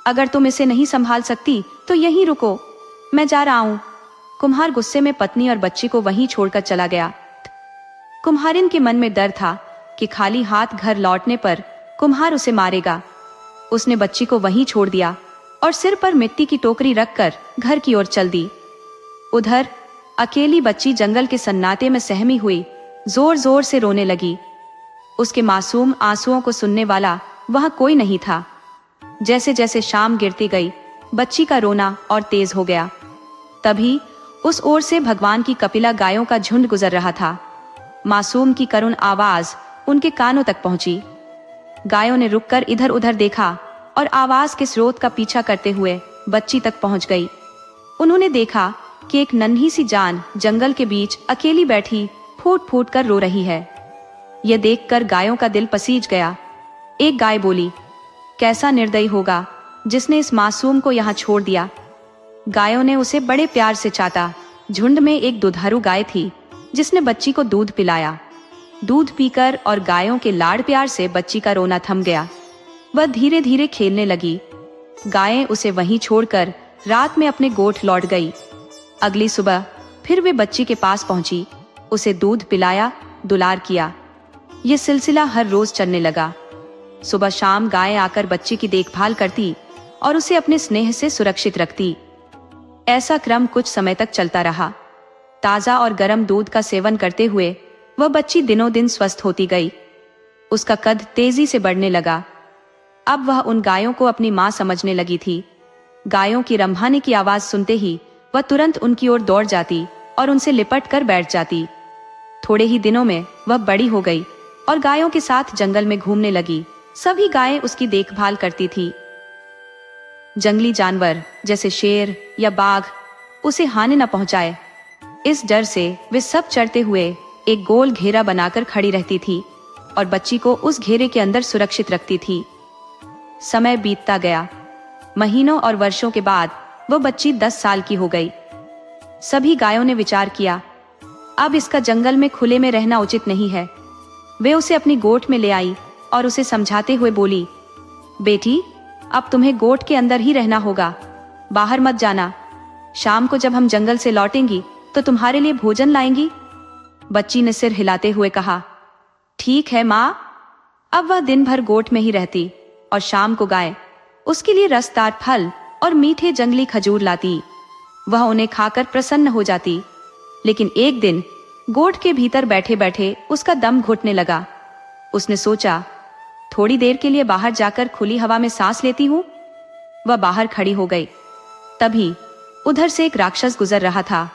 अगर तुम इसे नहीं संभाल सकती तो यहीं रुको, मैं जा रहा हूं। कुम्हार गुस्से में पत्नी और बच्ची को वहीं छोड़कर चला गया। कुम्हारिन के मन में डर था कि खाली हाथ घर लौटने पर कुम्हार उसे मारेगा। उसने बच्ची को वहीं छोड़ दिया और सिर पर मिट्टी की टोकरी रखकर घर की ओर चल दी। उधर अकेली बच्ची जंगल के सन्नाटे में सहमी हुई जोर जोर से रोने लगी। उसके मासूम आंसुओं को सुनने वाला वहां कोई नहीं था। जैसे जैसे शाम गिरती गई, बच्ची का रोना और तेज हो गया। तभी उस ओर से भगवान की कपिला गायों का झुंड गुजर रहा था। मासूम की करुण आवाज उनके कानों तक पहुंची। गायों ने रुककर इधर उधर देखा और आवाज के स्रोत का पीछा करते हुए बच्ची तक पहुंच गई। उन्होंने देखा कि एक नन्ही सी जान जंगल के बीच अकेली बैठी फूट फूट कर रो रही है। यह देखकर गायों का दिल पसीज गया। एक गाय बोली, कैसा निर्दयी होगा जिसने इस मासूम को यहाँ छोड़ दिया। गायों ने उसे बड़े प्यार से चाटा। झुंड में एक दुधारू गाय थी जिसने बच्ची को दूध पिलाया। दूध पीकर और गायों के लाड़ प्यार से बच्ची का रोना थम गया। वह धीरे धीरे खेलने लगी। गायें उसे वहीं छोड़कर रात में अपने गोठ लौट गई। अगली सुबह फिर वे बच्ची के पास पहुंची, उसे दूध पिलाया, दुलार किया। यह सिलसिला हर रोज चलने लगा। सुबह शाम गायें आकर बच्ची की देखभाल करती और उसे अपने स्नेह से सुरक्षित रखती। ऐसा क्रम कुछ समय तक चलता रहा। ताजा और गर्म दूध का सेवन करते हुए वह बच्ची दिनों दिन स्वस्थ होती गई। उसका कद तेजी से बढ़ने लगा। अब वह उन गायों को अपनी मां समझने लगी थी। गायों की रंभाने की आवाज सुनते ही वह तुरंत उनकी ओर दौड़ जाती और उनसे लिपट कर बैठ जाती। थोड़े ही दिनों में वह बड़ी हो गई और गायों के साथ जंगल में घूमने लगी। सभी गायें उसकी देखभाल करती थी। जंगली जानवर जैसे शेर या बाघ उसे हानि न पहुंचाए, इस डर से वे सब चरते हुए एक गोल घेरा बनाकर खड़ी रहती थी और बच्ची को उस घेरे के अंदर सुरक्षित रखती थी। समय बीतता गया। महीनों और वर्षों के बाद वह बच्ची 10 साल की हो गई। सभी गायों ने विचार किया, अब इसका जंगल में खुले में रहना उचित नहीं है। वे उसे अपनी गोठ में ले आई और उसे समझाते हुए बोली, बेटी, अब तुम्हें गोठ के अंदर ही रहना होगा, बाहर मत जाना। शाम को जब हम जंगल से लौटेंगी तो तुम्हारे लिए भोजन लाएंगी। बच्ची ने सिर हिलाते हुए कहा, ठीक है माँ। अब वह दिन भर गोठ में ही रहती और शाम को गाय उसके लिए रसदार फल और मीठे जंगली खजूर लाती। वह उन्हें खाकर प्रसन्न हो जाती। लेकिन एक दिन गोठ के भीतर बैठे बैठे उसका दम घुटने लगा। उसने सोचा, थोड़ी देर के लिए बाहर जाकर खुली हवा में सांस लेती हूँ। वह बाहर खड़ी हो गई। तभी उधर से एक राक्षस गुजर रहा था।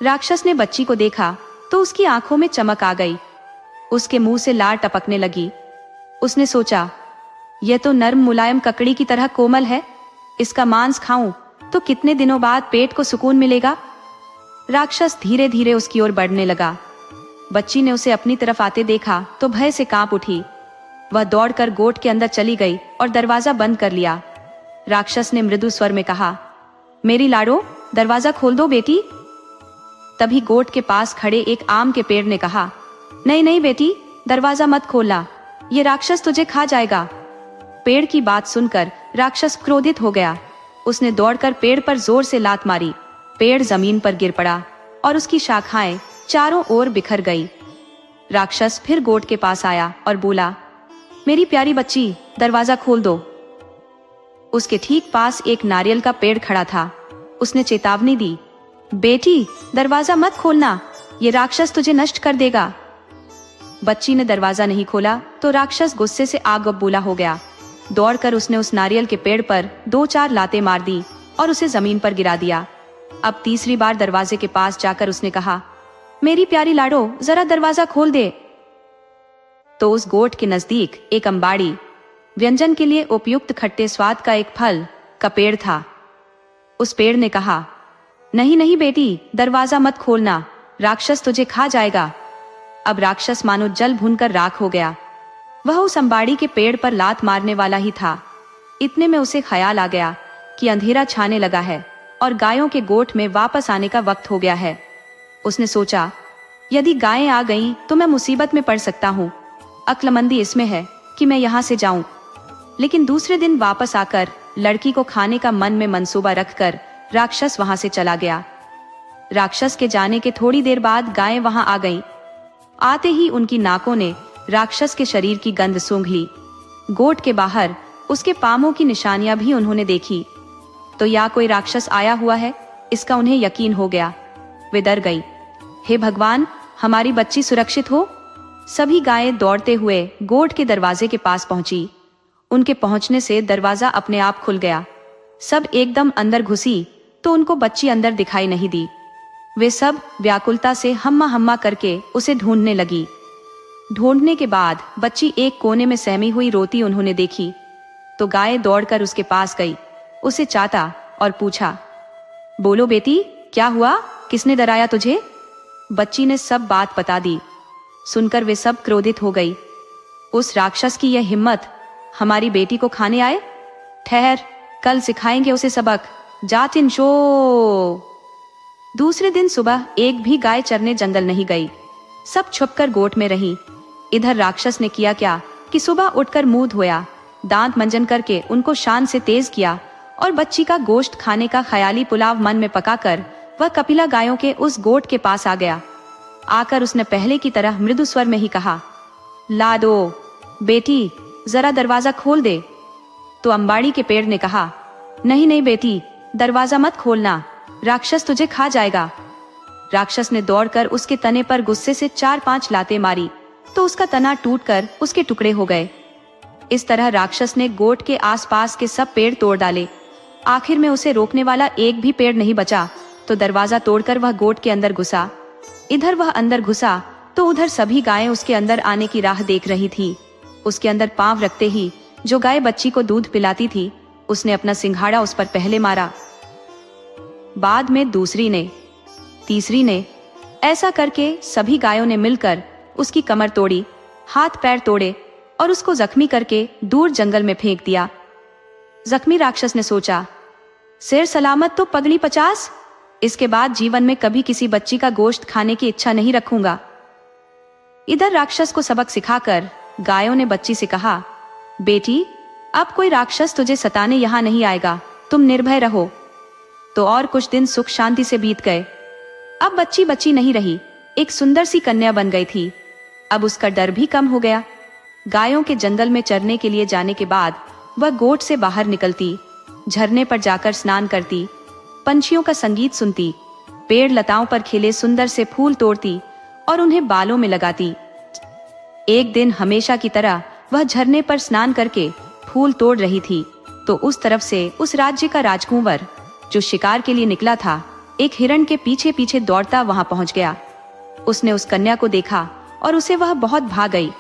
राक्षस ने बच्ची को देखा तो उसकी आंखों में चमक आ गई। उसके मुंह से लार टपकने लगी। उसने सोचा, यह तो नर्म मुलायम ककड़ी की तरह कोमल है, इसका मांस खाऊं तो कितने दिनों बाद पेट को सुकून मिलेगा। राक्षस धीरे धीरे उसकी ओर बढ़ने लगा। बच्ची ने उसे अपनी तरफ आते देखा तो भय से कांप उठी। वह दौड़कर गोठ के अंदर चली गई और दरवाजा बंद कर लिया। राक्षस ने मृदु स्वर में कहा, मेरी लाडो, दरवाजा खोल दो बेटी। तभी गोठ के पास खड़े एक आम के पेड़ ने कहा, नहीं नहीं बेटी, दरवाजा मत खोलना, ये राक्षस तुझे खा जाएगा। पेड़ की बात सुनकर राक्षस क्रोधित हो गया। उसने दौड़कर पेड़ पर जोर से लात मारी। पेड़ जमीन पर गिर पड़ा और उसकी शाखाएं चारों ओर बिखर गई। राक्षस फिर गोठ के पास आया और बोला, मेरी प्यारी बच्ची, दरवाजा खोल दो। उसके ठीक पास एक नारियल का पेड़ खड़ा था। उसने चेतावनी दी, बेटी, दरवाजा मत खोलना, ये राक्षस तुझे नष्ट कर देगा। बच्ची ने दरवाजा नहीं खोला तो राक्षस गुस्से से आग बबूला हो गया। दौड़कर उसने उस नारियल के पेड़ पर 2-4 लातें मार दी और उसे जमीन पर गिरा दिया। अब तीसरी बार दरवाजे के पास जाकर उसने कहा, मेरी प्यारी लाडो, जरा दरवाजा खोल दे। तो उस गोठ के नजदीक एक अंबाड़ी, व्यंजन के लिए उपयुक्त खट्टे स्वाद का एक फल का पेड़ था। उस पेड़ ने कहा, नहीं नहीं बेटी, दरवाजा मत खोलना, राक्षस तुझे खा जाएगा। अब राक्षस मानो जल भूनकर राख हो गया। वह उस अंबाड़ी के पेड़ पर लात मारने वाला ही था। इतने में उसे ख्याल आ गया कि अंधेरा छाने लगा है और गायों के गोठ में वापस आने का वक्त हो गया है। उसने सोचा, यदि गायें आ गईं तो मैं मुसीबत में पड़ सकता हूँ। अक्लमंदी इसमें है कि मैं यहाँ से जाऊं। लेकिन दूसरे दिन वापस आकर लड़की को खाने का मन में मंसूबा रखकर राक्षस वहां से चला गया। राक्षस के जाने के थोड़ी देर बाद गायें वहां आ गईं। आते ही उनकी नाकों ने राक्षस के शरीर की गंध सूंघ ली। गोठ के बाहर उसके पामों की निशानियां भी उन्होंने देखी। तो या कोई राक्षस आया हुआ है, इसका उन्हें यकीन हो गया। वे डर गई। हे भगवान, हमारी बच्ची सुरक्षित हो। सभी गायें दौड़ते हुए गोठ के दरवाजे के पास पहुंची। उनके पहुंचने से दरवाजा अपने आप खुल गया। सब एकदम अंदर घुसी तो उनको बच्ची अंदर दिखाई नहीं दी। वे सब व्याकुलता से हम्मा हम्मा करके उसे ढूंढने लगी। ढूंढने के बाद बच्ची एक कोने में सहमी हुई रोती उन्होंने देखी तो गाय दौड़कर उसके पास गई, उसे चाटा और पूछा, बोलो बेटी, क्या हुआ, किसने डराया तुझे? बच्ची ने सब बात बता दी। सुनकर वे सब क्रोधित हो गई। उस राक्षस की यह हिम्मत, हमारी बेटी को खाने आए? ठहर, कल सिखाएंगे उसे सबक, जा तिनशो। दूसरे दिन सुबह एक भी गाय चरने जंगल नहीं गई, सब छुपकर गोठ में रही। इधर राक्षस ने किया क्या कि सुबह उठकर मुंह धोया, दांत मंजन करके उनको शान से तेज किया और बच्ची का गोश्त खाने का ख्याली पुलाव मन में पकाकर वह कपिला गायों के उस गोठ के पास आ गया। आकर उसने पहले की तरह मृदु स्वर में ही कहा, लाडो बेटी, जरा दरवाजा खोल दे। तो अंबाड़ी के पेड़ ने कहा, नहीं नहीं बेटी, दरवाजा मत खोलना, राक्षस तुझे खा जाएगा। राक्षस ने दौड़कर उसके तने पर गुस्से से 4-5 लातें मारी तो उसका तना टूटकर उसके टुकड़े हो गए। इस तरह राक्षस ने गोठ के आसपास के सब पेड़ तोड़ डाले। आखिर में उसे रोकने वाला एक भी पेड़ नहीं बचा तो दरवाजा तोड़कर वह गोठ के अंदर घुसा। इधर वह अंदर घुसा तो उधर सभी गायें उसके अंदर आने की राह देख रही थी। उसके अंदर पांव रखते ही जो गाय बच्ची को दूध पिलाती थी, उसने अपना सिंघाड़ा उस पर पहले मारा, बाद में दूसरी ने, तीसरी ने। ऐसा करके सभी गायों ने मिलकर उसकी कमर तोड़ी, हाथ पैर तोड़े और उसको जख्मी करके दूर जंगल में फेंक दिया। जख्मी राक्षस ने सोचा, सिर सलामत तो पगली 50, इसके बाद जीवन में कभी किसी बच्ची का गोश्त खाने की इच्छा नहीं रखूंगा। इधर राक्षस को सबक सिखाकर गायों ने बच्ची से कहा, बेटी, अब कोई राक्षस तुझे सताने यहाँ नहीं आएगा, तुम निर्भय रहो। तो और कुछ दिन सुख शांति से बीत गए। अब बच्ची बच्ची नहीं रही, एक सुंदर सी कन्या बन गई थी। अब उसका डर भी कम हो गया। गायों के जंगल में चरने के लिए जाने के बाद वह गोठ से बाहर निकलती, झरने पर जाकर स्नान करती, पंछियों का संगीत सुनती, पेड़ लताओं पर खिले सुंदर से फूल तोड़ती और उन्हें बालों में लगाती। एक दिन हमेशा की तरह वह झरने पर स्नान करके फूल तोड़ रही थी तो उस तरफ से उस राज्य का राजकुंवर जो शिकार के लिए निकला था, एक हिरण के पीछे पीछे दौड़ता वहां पहुंच गया। उसने उस कन्या को देखा और उसे वह बहुत भा गई।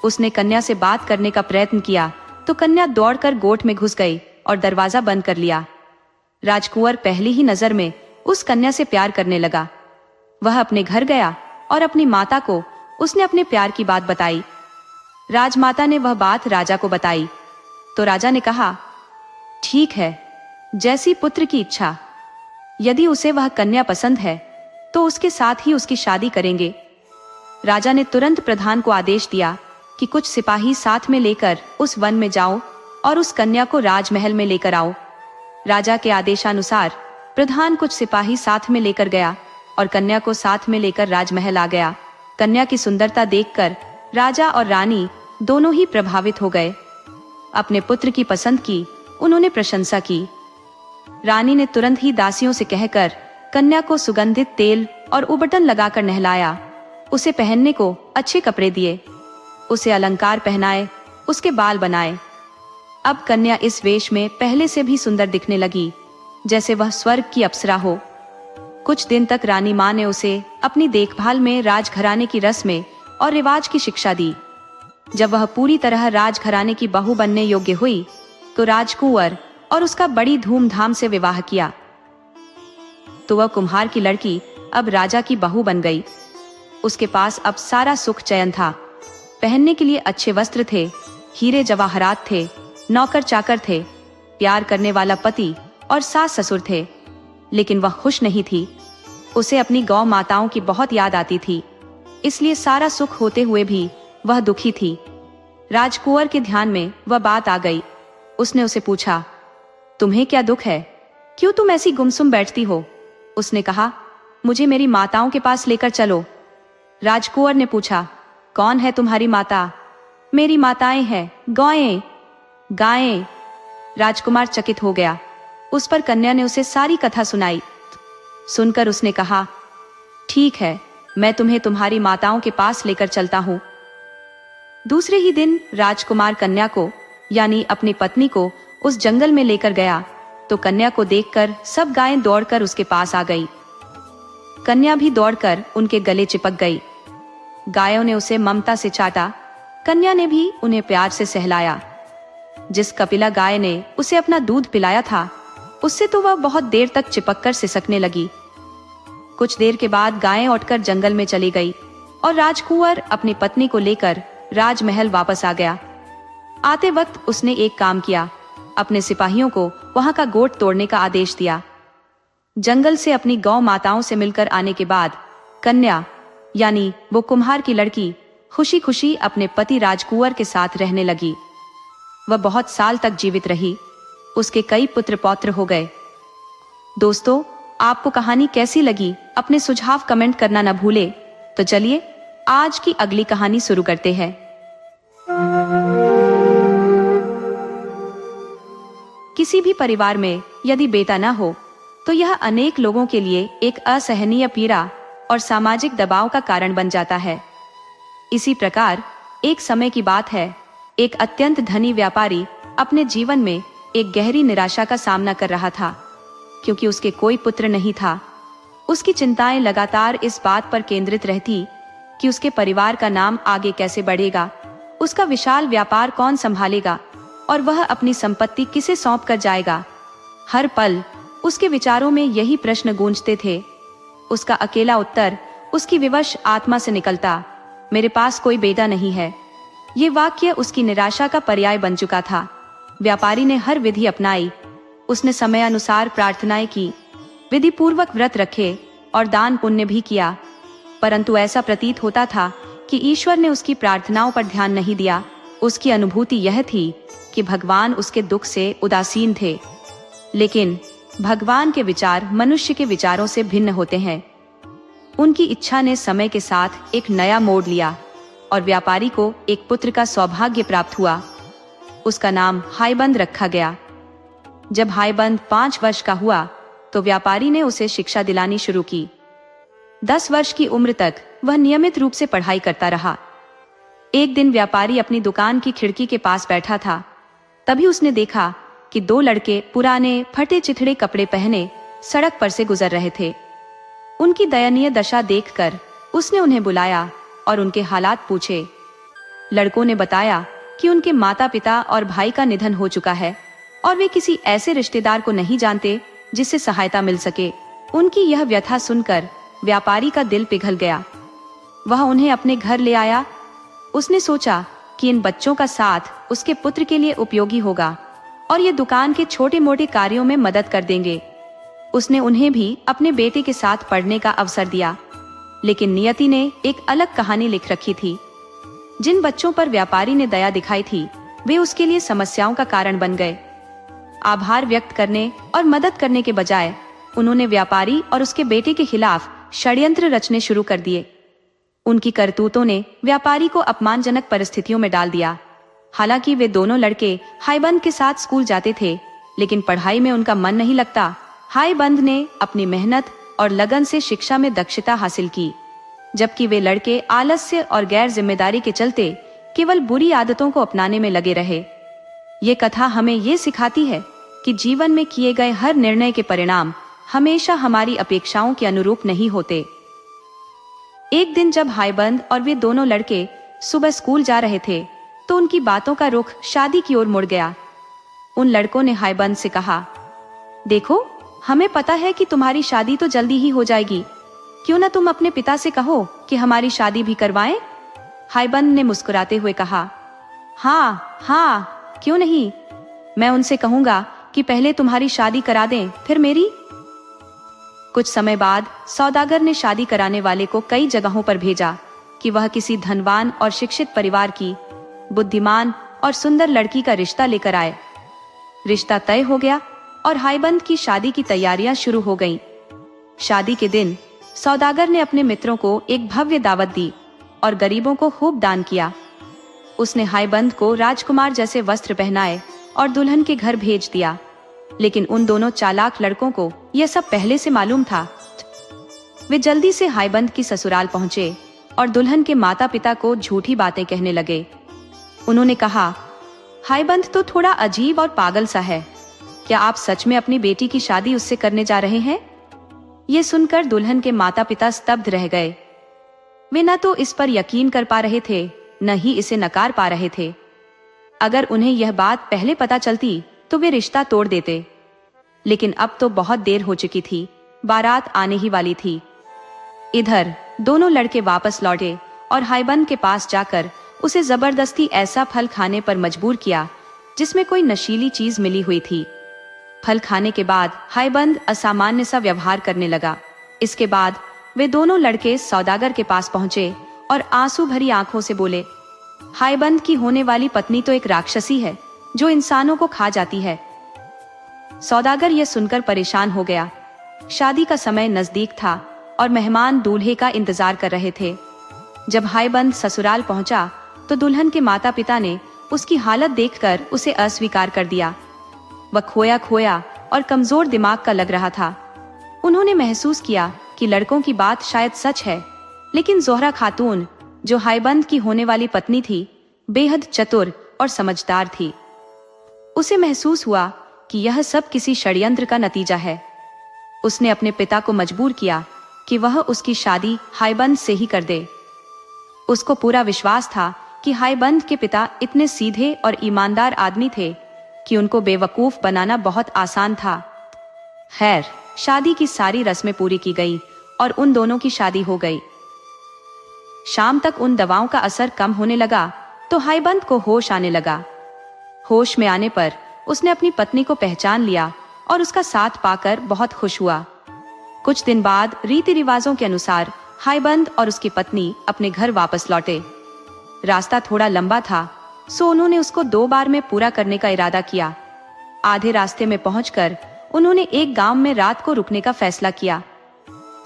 उसने कन्या से बात करने का प्रयत्न किया तो कन्या दौड़कर गोठ में घुस गई और दरवाजा बंद कर लिया। राजकुंवर पहली ही नजर में उस कन्या से प्यार करने लगा। वह अपने घर गया और अपनी माता को उसने अपने प्यार की बात बताई। राजमाता ने वह बात राजा को बताई तो राजा ने कहा, ठीक है, जैसी पुत्र की इच्छा, यदि उसे वह कन्या पसंद है तो उसके साथ ही उसकी शादी करेंगे। राजा ने तुरंत प्रधान को आदेश दिया कि कुछ सिपाही साथ में लेकर उस वन में जाओ और उस कन्या को राजमहल में लेकर आओ। राजा के आदेशानुसार प्रधान कुछ सिपाही साथ में लेकर गया और कन्या को साथ में लेकर राजमहल आ गया। कन्या की सुंदरता देखकर राजा और रानी दोनों ही प्रभावित हो गए। अपने पुत्र की पसंद की उन्होंने प्रशंसा की। रानी ने तुरंत ही दासियों से कहकर कन्या को सुगंधित तेल और उबटन लगाकर नहलाया, उसे पहनने को अच्छे कपड़े दिए, उसे अलंकार पहनाए, उसके बाल बनाए। अब कन्या इस वेश में पहले से भी सुंदर दिखने लगी, जैसे वह स्वर्ग की अप्सरा हो। कुछ दिन तक रानी माँ ने उसे अपनी देखभाल में राजघराने की रस्में और रिवाज की शिक्षा दी। जब वह पूरी तरह राजघराने की बहू बनने योग्य हुई तो राजकुंवर और उसका बड़ी धूमधाम से विवाह किया। तो वह कुम्हार की लड़की अब राजा की बहू बन गई। उसके पास अब सारा सुख चयन था। पहनने के लिए अच्छे वस्त्र थे, हीरे जवाहरात थे, नौकर चाकर थे, प्यार करने वाला पति और सास ससुर थे। लेकिन वह खुश नहीं थी। उसे अपनी गौ माताओं की बहुत याद आती थी, इसलिए सारा सुख होते हुए भी वह दुखी थी। राजकुंवर के ध्यान में वह बात आ गई। उसने उसे पूछा, तुम्हें क्या दुख है, क्यों तुम ऐसी गुमसुम बैठती हो? उसने कहा, मुझे मेरी माताओं के पास लेकर चलो। राजकुंवर ने पूछा, कौन है तुम्हारी माता? मेरी माताएं हैं गौएं। गायें। राजकुमार चकित हो गया। उस पर कन्या ने उसे सारी कथा सुनाई। सुनकर उसने कहा, ठीक है, मैं तुम्हें तुम्हारी माताओं के पास लेकर चलता हूं। दूसरे ही दिन राजकुमार कन्या को यानी अपनी पत्नी को उस जंगल में लेकर गया तो कन्या को देखकर सब गायें दौड़कर उसके पास आ गई। कन्या भी दौड़कर उनके गले चिपक गई। गायों ने उसे ममता से चाटा, कन्या ने भी उन्हें प्यार से सहलाया। जिस कपिला गाय ने उसे अपना दूध पिलाया था, उससे तो वह बहुत देर तक चिपककर सिसकने लगी। कुछ देर के बाद गायें उठकर जंगल में चली गई। और राजकुंवर अपनी पत्नी को लेकर राजमहल वापस आ गया। आते वक्त उसने एक काम किया, अपने सिपाहियों को वहां का गोट तोड़ने का आदेश दिया। जंगल से अपनी गौ माताओं से मिलकर आने के बाद कन्या यानी वो कुम्हार की लड़की खुशी खुशी अपने पति राजकुंवर के साथ रहने लगी। वह बहुत साल तक जीवित रही। उसके कई पुत्र पौत्र हो गए। दोस्तों, आपको कहानी कैसी लगी अपने सुझाव कमेंट करना न भूले। तो चलिए आज की अगली कहानी शुरू करते हैं। किसी भी परिवार में यदि बेटा न हो तो यह अनेक लोगों के लिए एक असहनीय पीड़ा और सामाजिक दबाव का कारण बन जाता है। इसी प्रकार एक समय की बात है, एक अत्यंत धनी व्यापारी अपने जीवन में एक गहरी निराशा का सामना कर रहा था, क्योंकि उसके कोई पुत्र नहीं था। उसकी चिंताएं लगातार इस बात पर केंद्रित रहती कि उसके परिवार का नाम आगे कैसे बढ़ेगा, उसका विशाल व्यापार कौन संभालेगा और वह अपनी संपत्ति किसे सौंप कर जाएगा। हर पल उसके विचारों में यही प्रश्न गूंजते थे। उसका अकेला उत्तर उसकी विवश आत्मा से निकलता, मेरे पास कोई बेटा नहीं है। ये वाक्य उसकी निराशा का पर्याय बन चुका था। व्यापारी ने हर विधि अपनाई। उसने समय अनुसार प्रार्थनाएं की, विधि पूर्वक व्रत रखे और दान पुण्य भी किया, परंतु ऐसा प्रतीत होता था कि ईश्वर ने उसकी प्रार्थनाओं पर ध्यान नहीं दिया। उसकी अनुभूति यह थी कि भगवान उसके दुख से उदासीन थे। लेकिन भगवान के विचार मनुष्य के विचारों से भिन्न होते हैं। उनकी इच्छा ने समय के साथ एक नया मोड़ लिया और व्यापारी को एक पुत्र का सौभाग्य प्राप्त हुआ। उसका नाम हाईबंद रखा गया। जब हाईबंद 5 वर्ष का हुआ तो व्यापारी ने उसे शिक्षा दिलानी शुरू की। 10 वर्ष की उम्र तक वह नियमित रूप से पढ़ाई करता रहा। एक दिन व्यापारी अपनी दुकान की खिड़की के पास बैठा था। तभी उसने देखा कि 2 लड़के पुराने फटे चिथड़े कपड़े पहने सड़क पर से गुजर रहे थे। उनकी दयनीय दशा देखकर उसने उन्हें बुलाया और उनके हालात पूछे। लड़कों ने बताया कि उनके माता पिता और भाई का निधन हो चुका है और वे किसी ऐसे रिश्तेदार को नहीं जानते जिससे सहायता मिल सके। उनकी यह व्यथा सुनकर व्यापारी का दिल पिघल गया। वह उन्हें अपने घर ले आया। उसने सोचा कि इन बच्चों का साथ उसके पुत्र के लिए उपयोगी होगा और ये दुकान के छोटे मोटे कार्यों में मदद कर देंगे। उसने उन्हें भी अपने बेटे के साथ पढ़ने का अवसर दिया। लेकिन नियति ने एक अलग कहानी लिख रखी थी। जिन बच्चों पर व्यापारी ने दया दिखाई थी वे उसके लिए समस्याओं का कारण बन गए। आभार व्यक्त करने और मदद करने के बजाय उन्होंने व्यापारी और उसके बेटे के खिलाफ षड्यंत्र रचने शुरू कर दिए। उनकी करतूतों ने व्यापारी को अपमानजनक परिस्थितियों में डाल दिया। हालांकि वे दोनों लड़के हाईबंद के साथ स्कूल जाते थे, लेकिन पढ़ाई में उनका मन नहीं लगता। हाईबंद ने अपनी मेहनत और लगन से शिक्षा में दक्षता हासिल की, जबकि वे लड़के आलस्य और गैर जिम्मेदारी के चलते केवल बुरी आदतों को अपनाने में लगे रहे। ये कथा हमें ये सिखाती है कि जीवन में किए गए हर निर्णय के परिणाम हमेशा हमारी अपेक्षाओं के अनुरूप नहीं होते। एक दिन जब हाईबंद और वे दोनों लड़के सुबह स्कूल जा रहे थे तो उनकी बातों का रुख शादी की ओर मुड़ गया। उन लड़कों ने हाईबंद से कहा, देखो, हमें पता है कि तुम्हारी शादी तो जल्दी ही हो जाएगी, क्यों ना तुम अपने पिता से कहो कि हमारी शादी भी करवाएं? हाईबंद ने मुस्कुराते हुए कहा, हाँ, क्यों नहीं। मैं उनसे कहूंगा कि पहले तुम्हारी शादी करा दें, फिर मेरी। कुछ समय बाद सौदागर ने शादी कराने वाले को कई जगहों पर भेजा कि वह किसी धनवान और शिक्षित परिवार की बुद्धिमान और सुंदर लड़की का रिश्ता लेकर आए। रिश्ता तय हो गया और हाईबंद की शादी की तैयारियां शुरू हो गईं। शादी के दिन सौदागर ने अपने मित्रों को एक भव्य दावत दी और गरीबों को खूब दान किया। उसने हाईबंद को राजकुमार जैसे वस्त्र पहनाए और दुल्हन के घर भेज दिया। लेकिन उन दोनों चालाक लड़कों को यह सब पहले से मालूम था। वे जल्दी से हाईबंद की ससुराल पहुंचे और दुल्हन के माता पिता को झूठी बातें कहने लगे। उन्होंने कहा, हाईबंद तो थोड़ा अजीब और पागल सा है। क्या आप सच में अपनी बेटी की शादी उससे करने जा रहे हैं? ये सुनकर दुल्हन के माता पिता स्तब्ध रह गए। वे न तो इस पर यकीन कर पा रहे थे, न ही इसे नकार पा रहे थे। अगर उन्हें यह बात पहले पता चलती तो वे रिश्ता तोड़ देते। लेकिन अब तो बहुत देर हो चुकी थी, बारात आने ही वाली थी। इधर दोनों लड़के वापस लौटे और हाईबंद के पास जाकर उसे जबरदस्ती ऐसा फल खाने पर मजबूर किया जिसमें कोई नशीली चीज मिली हुई थी। फल खाने के बाद हाईबंद असामान्य सा व्यवहार करने लगा। इसके बाद वे दोनों लड़के सौदागर के पास पहुंचे और आंसू भरी आंखों से बोले, हाईबंद की होने वाली पत्नी तो एक राक्षसी है जो इंसानों को खा जाती है। सौदागर यह सुनकर परेशान हो गया। शादी का समय नजदीक था और मेहमान दूल्हे का इंतजार कर रहे थे। जब हाईबंद ससुराल पहुंचा तो दुल्हन के माता पिता ने उसकी हालत देखकर उसे अस्वीकार कर दिया। वह खोया खोया और कमजोर दिमाग का लग रहा था। उन्होंने महसूस किया कि लड़कों की बात शायद सच है, लेकिन जोहरा खातून, जो हाईबंद की होने वाली पत्नी थी, बेहद चतुर और समझदार थी। उसे महसूस हुआ कि यह सब किसी षड्यंत्र का नतीजा है। उसने अपने पिता को मजबूर किया कि वह उसकी शादी हाईबंद से ही कर दे। उसको पूरा विश्वास था कि हाईबंद के पिता इतने सीधे और ईमानदार आदमी थे कि उनको बेवकूफ बनाना बहुत आसान था। खैर, शादी की सारी रस्में पूरी की गई और उन दोनों की शादी हो गई। शाम तक उन दवाओं का असर कम होने लगा तो हाईबंद को होश आने लगा। होश में आने पर उसने अपनी पत्नी को पहचान लिया और उसका साथ पाकर बहुत खुश हुआ। कुछ दिन बाद रीति रिवाजों के अनुसार हाईबंद और उसकी पत्नी अपने घर वापस लौटे। रास्ता थोड़ा लंबा था, सो उन्होंने उसको 2 बार में पूरा करने का इरादा किया। आधे रास्ते में पहुंचकर उन्होंने एक गांव में रात को रुकने का फैसला किया।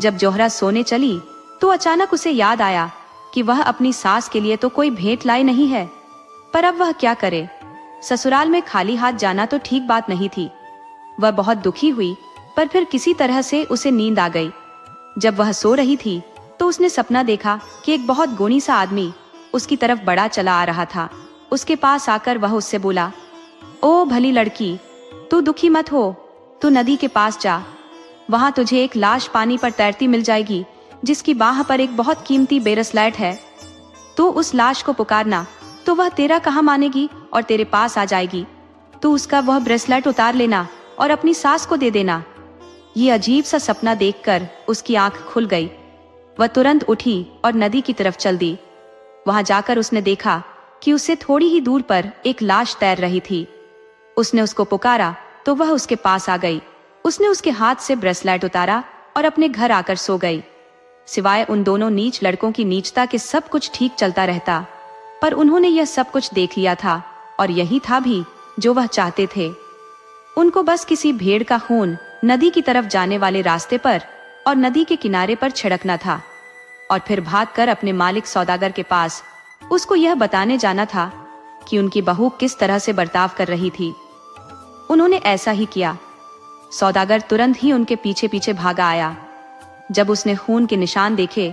जब जोहरा सोने चली तो अचानक उसे याद आया कि वह अपनी सास के लिए तो कोई भेंट लाई नहीं है, पर अब वह क्या करे। ससुराल में खाली हाथ जाना तो ठीक बात नहीं थी। वह बहुत दुखी हुई, पर फिर किसी तरह से उसे नींद आ गई। जब वह सो रही थी तो उसने सपना देखा कि एक बहुत गुणी सा आदमी उसकी तरफ बढ़ा चला आ रहा था। उसके पास आकर वह उससे बोला, ओ भली लड़की, तू दुखी मत हो, तू नदी के पास जा। वहां तुझे एक लाश पानी पर तैरती मिल जाएगी जिसकी बाह पर एक बहुत कीमती ब्रेसलेट है। तू उस लाश को पुकारना तो वह तेरा कहा मानेगी और तेरे पास आ जाएगी। तू उसका वह ब्रेसलेट उतार लेना और अपनी सास को दे देना। ये अजीब सा सपना देखकर उसकी आंख खुल गई। वह तुरंत उठी और नदी की तरफ चल दी। वहां जाकर उसने देखा कि उससे थोड़ी ही दूर पर एक लाश तैर रही थी। उसने उसको पुकारा तो वह उसके पास आ गई। उसने उसके हाथ से ब्रेसलेट उतारा और अपने घर आकर सो गई। सिवाय उन दोनों नीच लड़कों की नीचता के सब कुछ ठीक चलता रहता, पर उन्होंने यह सब कुछ देख लिया था और यही था भी जो वह चाहते थे। उनको बस किसी भेड़ का खून नदी की तरफ जाने वाले रास्ते पर और नदी के किनारे पर छिड़कना था और फिर भागकर अपने मालिक सौदागर के पास उसको यह बताने जाना था कि उनकी बहू किस तरह से बर्ताव कर रही थी। उन्होंने ऐसा ही किया। सौदागर तुरंत ही उनके पीछे पीछे भागा आया। जब उसने खून के निशान देखे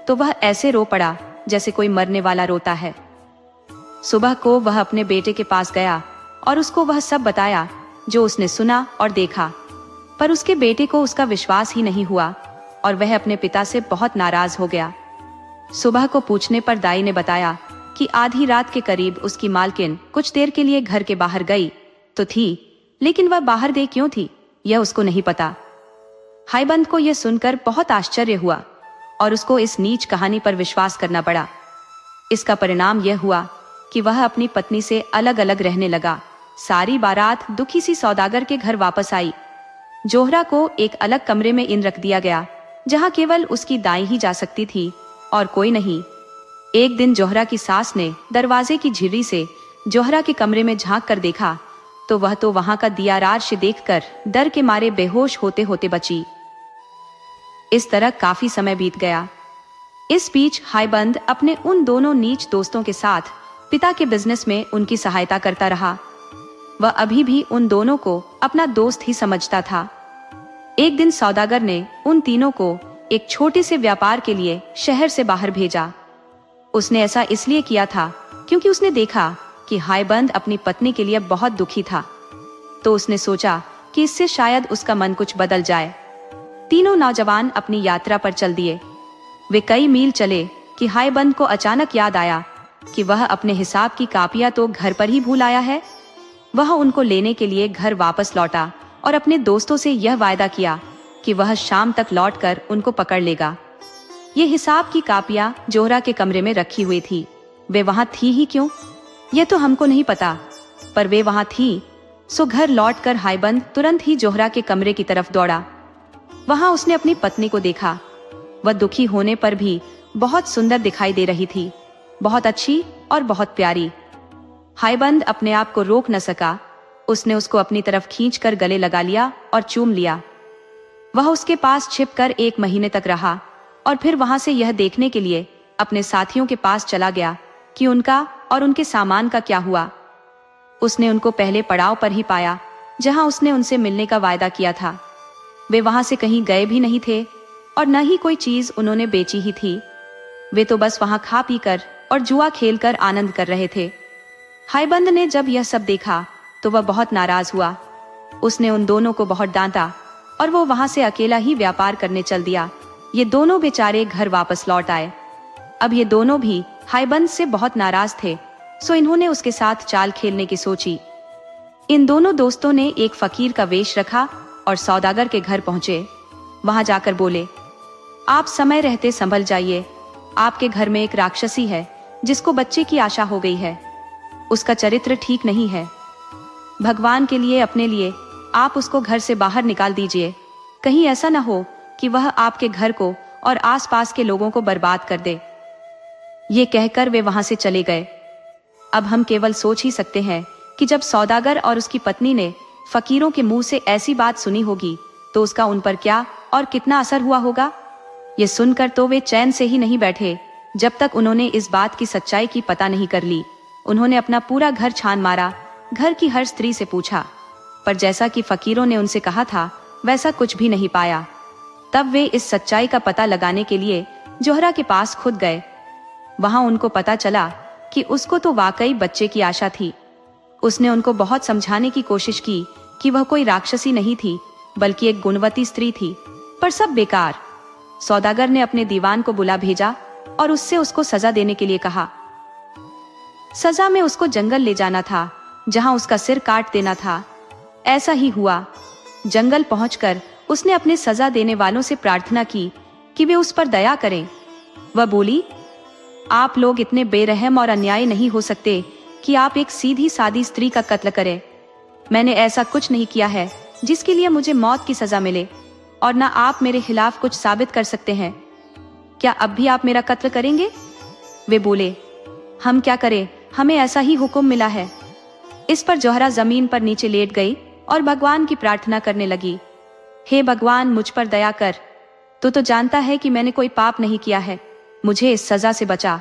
तो वह ऐसे रो पड़ा जैसे कोई मरने वाला रोता है। सुबह को वह अपने बेटे के पास गया और उसको वह सब बताया जो उसने सुना और देखा, पर उसके बेटे को उसका विश्वास ही नहीं हुआ और वह अपने पिता से बहुत नाराज हो गया। सुबह को पूछने पर दाई ने बताया कि आधी रात के करीब उसकी मालकिन कुछ देर के लिए घर के बाहर गई तो थी, लेकिन वह बाहर गई क्यों थी यह उसको नहीं पता। हाईबंद को यह सुनकर बहुत आश्चर्य हुआ और उसको इस नीच कहानी पर विश्वास करना पड़ा। इसका परिणाम यह हुआ कि वह अपनी पत्नी से अलग अलग रहने लगा। सारी बारात दुखी सी सौदागर के घर वापस आई। जोहरा को एक अलग कमरे में इन रख दिया गया जहां केवल उसकी दाई ही जा सकती थी और कोई नहीं। एक दिन जोहरा की सास ने दरवाजे की झिर्री से जोहरा के कमरे में झांक कर देखा तो वह तो वहां का दिया रार्श देखकर डर के मारे बेहोश होते होते बची। इस तरह काफी समय बीत गया। इस बीच हाईबंद अपने उन दोनों नीच दोस्तों के साथ पिता के बिजनेस में उनकी सहायता करता रहा। वह अभी भी उन दोनों को अपना दोस्त ही समझता था। एक दिन सौदागर ने उन तीनों को एक छोटे से व्यापार के लिए शहर से बाहर भेजा। उसने ऐसा इसलिए किया था क्योंकि उसने देखा कि हाईबंद अपनी पत्नी के लिए बहुत दुखी था, तो उसने सोचा कि इससे शायद उसका मन कुछ बदल जाए। तीनों नौजवान अपनी यात्रा पर चल दिए। वे कई मील चले कि हाईबंद को अचानक याद आया कि वह अपने हिसाब की कापियां तो घर पर ही भूल आया है। वह उनको लेने के लिए घर वापस लौटा और अपने दोस्तों से यह वायदा किया कि वह शाम तक लौटकर उनको पकड़ लेगा। ये हिसाब की कापियां जोहरा के कमरे में रखी हुई थी। वे वहां थी ही क्यों, ये तो हमको नहीं पता, पर वे वहां थी। सो घर लौटकर हाईबंद तुरंत ही जोहरा के कमरे की तरफ दौड़ा। वहां उसने अपनी पत्नी को देखा। वह दुखी होने पर भी बहुत सुंदर दिखाई दे रही थी, बहुत अच्छी और बहुत प्यारी। हाईबंद अपने आप को रोक न सका। उसने उसको अपनी तरफ खींचकर गले लगा लिया और चूम लिया। वह उसके पास छिपकर 1 महीने तक रहा और फिर वहां से यह देखने के लिए अपने साथियों के पास चला गया कि उनका और उनके सामान का क्या हुआ। उसने उनको पहले पड़ाव पर ही पाया जहां उसने उनसे मिलने का वायदा किया था। वे वहां से कहीं गए भी नहीं थे और न ही कोई चीज उन्होंने बेची ही थी। वे तो बस वहां खा पी कर और जुआ खेलकर आनंद कर रहे थे। हाईबंद ने जब यह सब देखा तो वह बहुत नाराज हुआ। उसने उन दोनों को बहुत डांटा और वो वहां से अकेला ही व्यापार करने चल दिया। ये दोनों बेचारे घर वापस लौट आए। अब ये दोनों भी हाईबंद से बहुत नाराज थे, सो इन्होंने उसके साथ चाल खेलने की सोची। इन दोनों दोस्तों ने एक फकीर का वेश रखा और सौदागर के घर पहुंचे। वहां जाकर बोले, आप समय रहते संभल जाइए, आपके घर में एक राक्षसी है जिसको बच्चे की आशा हो गई है। उसका चरित्र ठीक नहीं है। भगवान के लिए, अपने लिए आप उसको घर से बाहर निकाल दीजिए। कहीं ऐसा न हो कि वह आपके घर को और आसपास के लोगों को बर्बाद कर दे। ये कहकर वे वहां से चले गए। अब हम केवल सोच ही सकते हैं कि जब सौदागर और उसकी पत्नी ने फकीरों के मुंह से ऐसी बात सुनी होगी तो उसका उन पर क्या और कितना असर हुआ होगा। ये सुनकर तो वे चैन से ही नहीं बैठे जब तक उन्होंने इस बात की सच्चाई की पता नहीं कर ली। उन्होंने अपना पूरा घर छान मारा, घर की हर स्त्री से पूछा, पर जैसा कि फकीरों ने उनसे कहा था वैसा कुछ भी नहीं पाया। तब वे इस सच्चाई का पता लगाने के लिए जोहरा के पास खुद गए। वहां उनको पता चला कि उसको तो वाकई बच्चे की आशा थी। उसने उनको बहुत समझाने की कोशिश की कि वह कोई राक्षसी नहीं थी बल्कि एक गुणवती स्त्री थी, पर सब बेकार। सौदागर ने अपने दीवान को बुला भेजा और उससे उसको सजा देने के लिए कहा। सजा में उसको जंगल ले जाना था जहां उसका सिर काट देना था। ऐसा ही हुआ। जंगल पहुंचकर उसने अपने सजा देने वालों से प्रार्थना की कि वे उस पर दया करें। वह बोली, आप लोग इतने बेरहम और अन्यायी नहीं हो सकते कि आप एक सीधी सादी स्त्री का कत्ल करें। मैंने ऐसा कुछ नहीं किया है जिसके लिए मुझे मौत की सजा मिले, और न आप मेरे खिलाफ कुछ साबित कर सकते हैं। क्या अब भी आप मेरा कत्ल करेंगे? वे बोले, हम क्या करें, हमें ऐसा ही हुक्म मिला है। इस पर जोहरा जमीन पर नीचे लेट गई और भगवान की प्रार्थना करने लगी। हे भगवान, मुझ पर दया कर। तू तो जानता है कि मैंने कोई पाप नहीं किया है, मुझे इस सजा से बचा।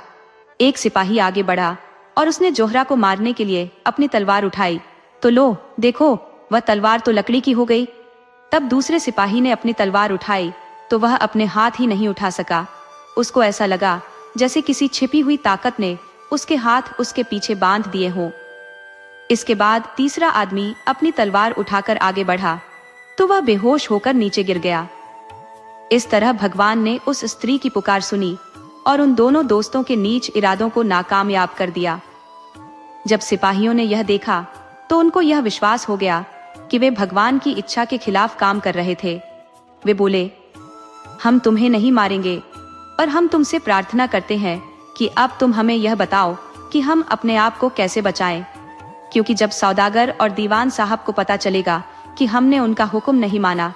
एक सिपाही आगे बढ़ा और उसने जोहरा को मारने के लिए अपनी तलवार उठाई, तो लो देखो, वह तलवार तो लकड़ी की हो गई। तब दूसरे सिपाही ने अपनी तलवार उठाई तो वह अपने हाथ ही नहीं उठा सका। उसको ऐसा लगा जैसे किसी छिपी हुई ताकत ने उसके हाथ उसके पीछे बांध दिए हों। इसके बाद तीसरा आदमी अपनी तलवार उठाकर आगे बढ़ा तो वह बेहोश होकर नीचे गिर गया। इस तरह भगवान ने उस स्त्री की पुकार सुनी और उन दोनों दोस्तों के नीच इरादों को नाकामयाब कर दिया। जब सिपाहियों ने यह देखा तो उनको यह विश्वास हो गया कि वे भगवान की इच्छा के खिलाफ काम कर रहे थे। वे बोले, हम तुम्हें नहीं मारेंगे, पर हम तुमसे प्रार्थना करते हैं कि अब तुम हमें यह बताओ कि हम अपने आप को कैसे बचाएं, क्योंकि जब सौदागर और दीवान साहब को पता चलेगा कि हमने उनका हुक्म नहीं माना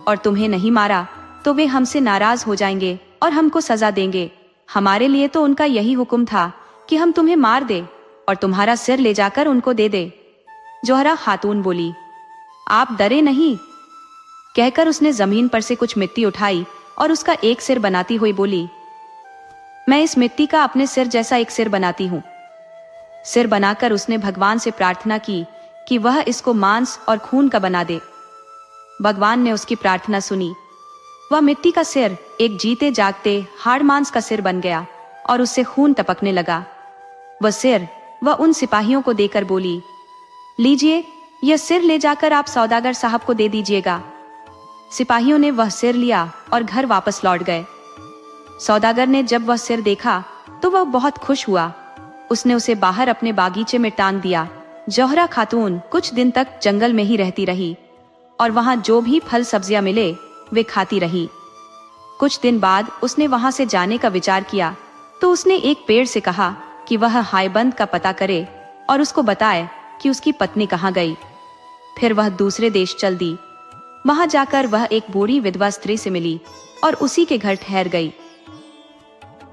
और तुम्हें नहीं मारा तो वे हमसे नाराज हो जाएंगे और हमको सजा देंगे। हमारे लिए तो उनका यही हुक्म था कि हम तुम्हें मार दे और तुम्हारा सिर ले जाकर उनको दे दे। जोहरा खातून बोली, आप डरे नहीं। कहकर उसने जमीन पर से कुछ मिट्टी उठाई और उसका एक सिर बनाती हुई बोली, मैं इस मिट्टी का अपने सिर जैसा एक सिर बनाती हूँ। सिर बनाकर उसने भगवान से प्रार्थना की कि वह इसको मांस और खून का बना दे। भगवान ने उसकी प्रार्थना सुनी। वह मिट्टी का सिर एक जीते जागते हाड़ मांस का सिर बन गया और उससे खून टपकने लगा। वह सिर वह उन सिपाहियों को देकर बोली, लीजिए, यह सिर ले जाकर आप सौदागर साहब को दे दीजिएगा। सिपाहियों ने वह सिर लिया और घर वापस लौट गए। सौदागर ने जब वह सिर देखा तो वह बहुत खुश हुआ। उसने उसे बाहर अपने बागीचे में टांग दिया। जोहरा खातून कुछ दिन तक जंगल में ही रहती रही और वहां जो भी फल सब्जियां मिले वे खाती रही। कुछ दिन बाद उसने वहां से जाने का विचार किया तो उसने एक पेड़ से कहा कि वह हायबंद का पता करे और उसको बताए कि उसकी पत्नी कहाँ गई। फिर वह दूसरे देश चल दी। वहां जाकर वह एक बूढ़ी विधवा स्त्री से मिली और उसी के घर ठहर गई।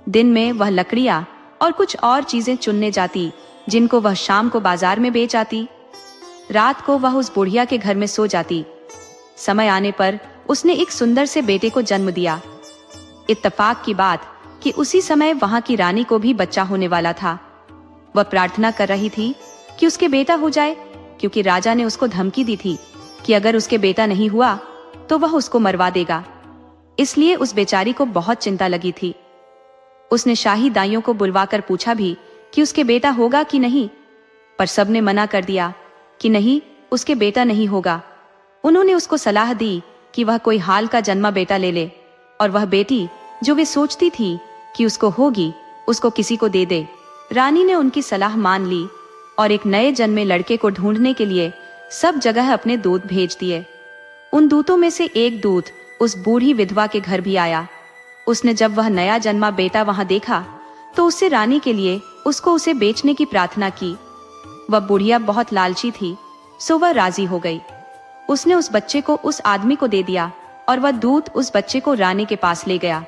दिन में वह लकड़ियां और कुछ और चीजें चुनने जाती जिनको वह शाम को बाजार में बेच आती। रात को वह उस बुढ़िया के घर में सो जाती। समय आने पर उसने एक सुंदर से बेटे को जन्म दिया। इत्तेफाक की बात कि उसी समय वहां की रानी को भी बच्चा होने वाला था। वह प्रार्थना कर रही थी कि उसके बेटा हो जाए, क्योंकि राजा ने उसको धमकी दी थी कि अगर उसके बेटा नहीं हुआ तो वह उसको मरवा देगा। इसलिए उस बेचारी को बहुत चिंता लगी थी। उसने शाही दाइयों को बुलवाकर पूछा भी कि उसके बेटा होगा कि नहीं, पर सबने मना कर दिया कि नहीं, उसके बेटा नहीं होगा। उन्होंने उसको सलाह दी कि वह कोई हाल का जन्मा बेटा ले ले और वह बेटी जो वे सोचती थी कि उसको होगी उसको किसी को दे दे। रानी ने उनकी सलाह मान ली और एक नए जन्मे लड़के को ढूंढने के लिए सब जगह अपने दूत भेज दिए। उन दूतों में से एक दूत उस बूढ़ी विधवा के घर भी आया। उसने जब वह नया जन्मा बेटा वहां देखा तो उससे रानी के लिए उसको उसे बेचने की प्रार्थना की। वह बुढ़िया बहुत लालची थी, सो वह राजी हो गई। उसने उस बच्चे को उस आदमी को दे दिया और वह दूत उस बच्चे को रानी के पास ले गया।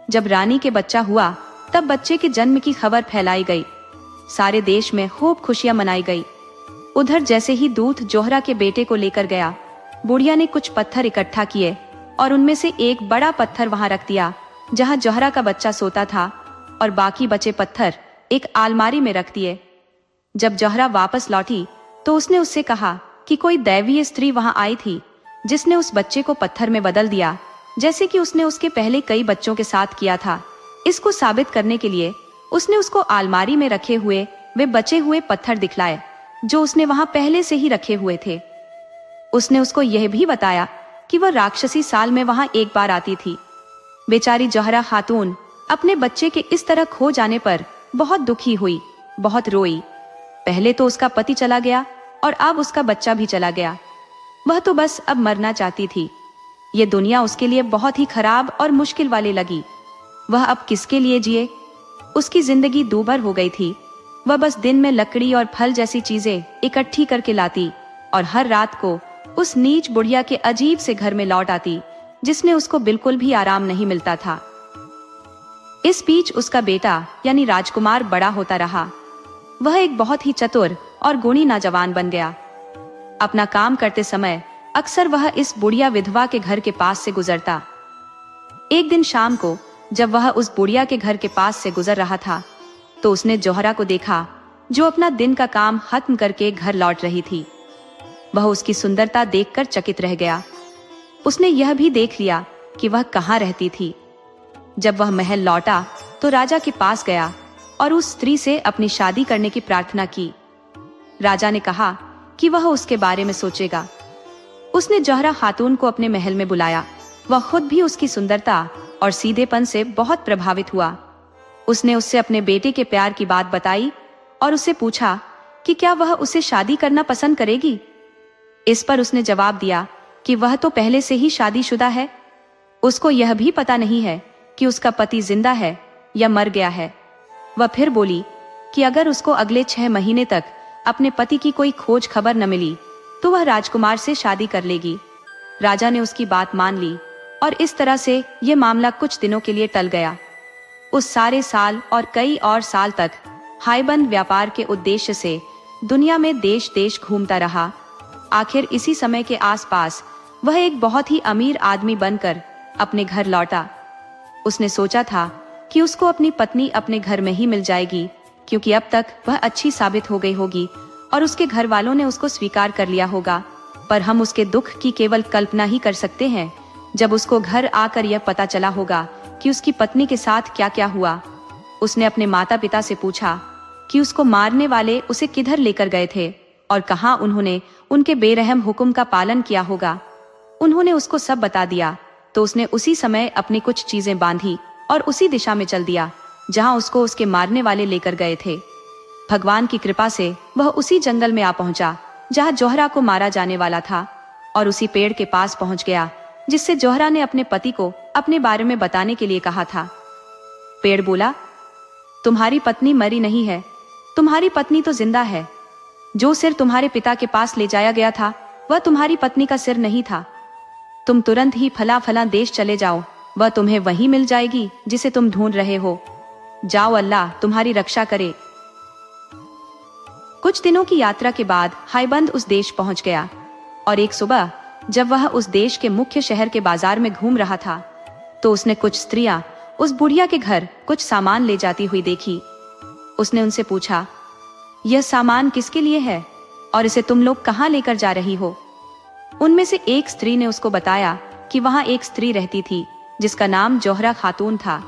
जब रानी के बच्चा हुआ तब बच्चे के जन्म की खबर फैलाई गई। सारे देश में खूब खुशियां मनाई गई। उधर जैसे ही दूत जोहरा के बेटे को लेकर गया, बुढ़िया ने कुछ पत्थर इकट्ठा किए और उनमें से एक बड़ा पत्थर वहां रख दिया जहां जोहरा का बच्चा सोता था, और बाकी बचे पत्थर एक अलमारी में रख दिए। जब जोहरा वापस लौटी तो उसने उससे कहा कि कोई दैवीय स्त्री वहां आई थी जिसने उस बच्चे को पत्थर में बदल दिया, जैसे कि उसने उसके पहले कई बच्चों के साथ किया था। इसको साबित करने के लिए उसने उसको अलमारी में रखे हुए वे बचे हुए पत्थर दिखलाए जो उसने वहां पहले से ही रखे हुए थे। उसने उसको यह भी बताया कि वह राक्षसी साल में वहां एक बार आती थी। बेचारी जोहरा खातून अपने बच्चे के इस तरह खो जाने पर बहुत दुखी हुई, बहुत रोई। पहले तो उसका पति चला गया और अब उसका बच्चा भी चला गया। वह तो बस अब मरना चाहती थी। ये दुनिया उसके लिए बहुत ही खराब और मुश्किल वाली लगी। वह अब किसके लिए जिए? उसकी जिंदगी दूभर हो गई थी। वह बस दिन में लकड़ी और फल जैसी चीजें इकट्ठी करके लाती और हर रात को उस नीच बुढ़िया के अजीब से घर में लौट आती जिसने उसको बिल्कुल भी आराम नहीं मिलता था। इस बीच उसका बेटा यानी राजकुमार बड़ा होता रहा। वह एक बहुत ही चतुर और गुणी नौजवान बन गया। अपना काम करते समय अक्सर वह इस बुढ़िया विधवा के घर के पास से गुजरता। एक दिन शाम को जब वह उस बुढ़िया के घर के पास से गुजर रहा था तो उसने जोहरा को देखा जो अपना दिन का काम खत्म करके घर लौट रही थी। वह उसकी सुंदरता देखकर चकित रह गया। उसने यह भी देख लिया कि वह कहाँ रहती थी। जब वह महल लौटा तो राजा के पास गया और उस स्त्री से अपनी शादी करने की प्रार्थना की। राजा ने कहा कि वह उसके बारे में सोचेगा। उसने जोहरा खातून को अपने महल में बुलाया। वह खुद भी उसकी सुंदरता और सीधेपन से बहुत प्रभावित हुआ। उसने उससे अपने बेटे के प्यार की बात बताई और उससे पूछा कि क्या वह उसे शादी करना पसंद करेगी। इस पर उसने जवाब दिया कि वह तो पहले से ही शादीशुदा है। उसको यह भी पता नहीं है कि उसका पति जिंदा है या मर गया है। वह फिर बोली कि अगर उसको अगले 6 महीने तक अपने पति की कोई खोज खबर न मिली तो वह राजकुमार से शादी कर लेगी। राजा ने उसकी बात मान ली और इस तरह से यह मामला कुछ दिनों के लिए टल गया। उस सारे साल और कई और साल तक हायबंद व्यापार के उद्देश्य से दुनिया में देश देश घूमता रहा। आखिर इसी समय के आसपास वह एक बहुत ही अमीर आदमी बनकर अपने घर लौटा। उसने सोचा था कि उसको अपनी पत्नी अपने घर में ही मिल जाएगी, क्योंकि अब तक वह अच्छी साबित हो गई होगी और उसके घर वालों ने उसको स्वीकार कर लिया होगा। पर हम उसके दुख की केवल कल्पना ही कर सकते हैं जब उसको घर आकर यह पता चला होगा कि उसकी पत्नी के साथ क्या क्या हुआ। उसने अपने माता पिता से पूछा कि उसको मारने वाले उसे किधर लेकर गए थे और कहां उन्होंने उनके बेरहम हुक्म का पालन किया होगा। उन्होंने उसको सब बता दिया तो उसने उसी समय अपनी कुछ चीजें बांधी और उसी दिशा में चल दिया जहां उसको उसके मारने वाले लेकर गए थे। भगवान की कृपा से वह उसी जंगल में आ पहुंचा जहां जोहरा को मारा जाने वाला था और उसी पेड़ के पास पहुंच गया जिससे जोहरा ने अपने पति को अपने बारे में बताने के लिए कहा था। पेड़ बोला, तुम्हारी पत्नी मरी नहीं है, तुम्हारी पत्नी तो जिंदा है। जो सिर तुम्हारे पिता के पास ले जाया गया था वह तुम्हारी पत्नी का सिर नहीं था। तुम तुरंत ही फला फला देश चले जाओ, वह तुम्हें वहीं मिल जाएगी जिसे तुम ढूंढ रहे हो। जाओ, अल्लाह तुम्हारी रक्षा करे। कुछ दिनों की यात्रा के बाद हाइबंद उस देश पहुंच गया और एक सुबह जब वह उस देश के मुख्य शहर के बाजार में घूम रहा था तो उसने कुछ स्त्रियां उस बुढ़िया के घर कुछ सामान ले जाती हुई देखी। उसने उनसे पूछा, यह सामान किसके लिए है और इसे तुम लोग कहाँ लेकर जा रही हो? उनमें से एक स्त्री ने उसको बताया कि वहां एक स्त्री रहती थी जिसका नाम जोहरा खातून था।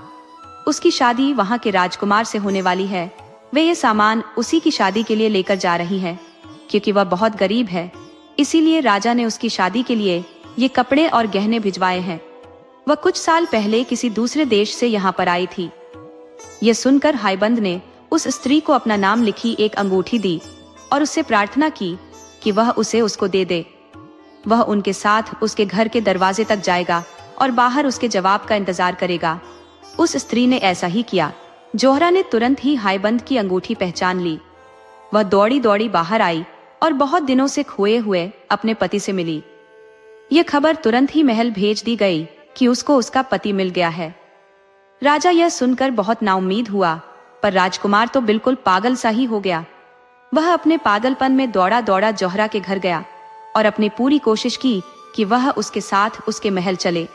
उसकी शादी वहां के राजकुमार से होने वाली है। वे ये सामान उसी की शादी के लिए लेकर जा रही है। क्योंकि वह बहुत गरीब है, इसीलिए राजा ने उसकी शादी के लिए ये कपड़े और गहने भिजवाए हैं। वह कुछ साल पहले किसी दूसरे देश से यहाँ पर आई थी। यह सुनकर हाइबंद ने उस स्त्री को अपना नाम लिखी एक अंगूठी दी और उससे प्रार्थना की कि वह उसे उसको दे दे। वह उनके साथ उसके घर के दरवाजे तक जाएगा और बाहर उसके जवाब का इंतजार करेगा। उस स्त्री ने ऐसा ही किया। जोहरा ने तुरंत ही हाइबंद की अंगूठी पहचान ली। वह दौड़ी दौड़ी बाहर आई और बहुत दिनों से खोए हुए अपने पति से मिली। यह खबर तुरंत ही महल भेज दी गई कि उसको उसका पति मिल गया है। राजा यह सुनकर बहुत नाउम्मीद हुआ, पर राजकुमार तो बिल्कुल पागल सा ही हो गया। वह अपने पागलपन में दौड़ा दौड़ा जोहरा के घर गया और अपनी पूरी कोशिश की कि वह उसके साथ उसके महल चले।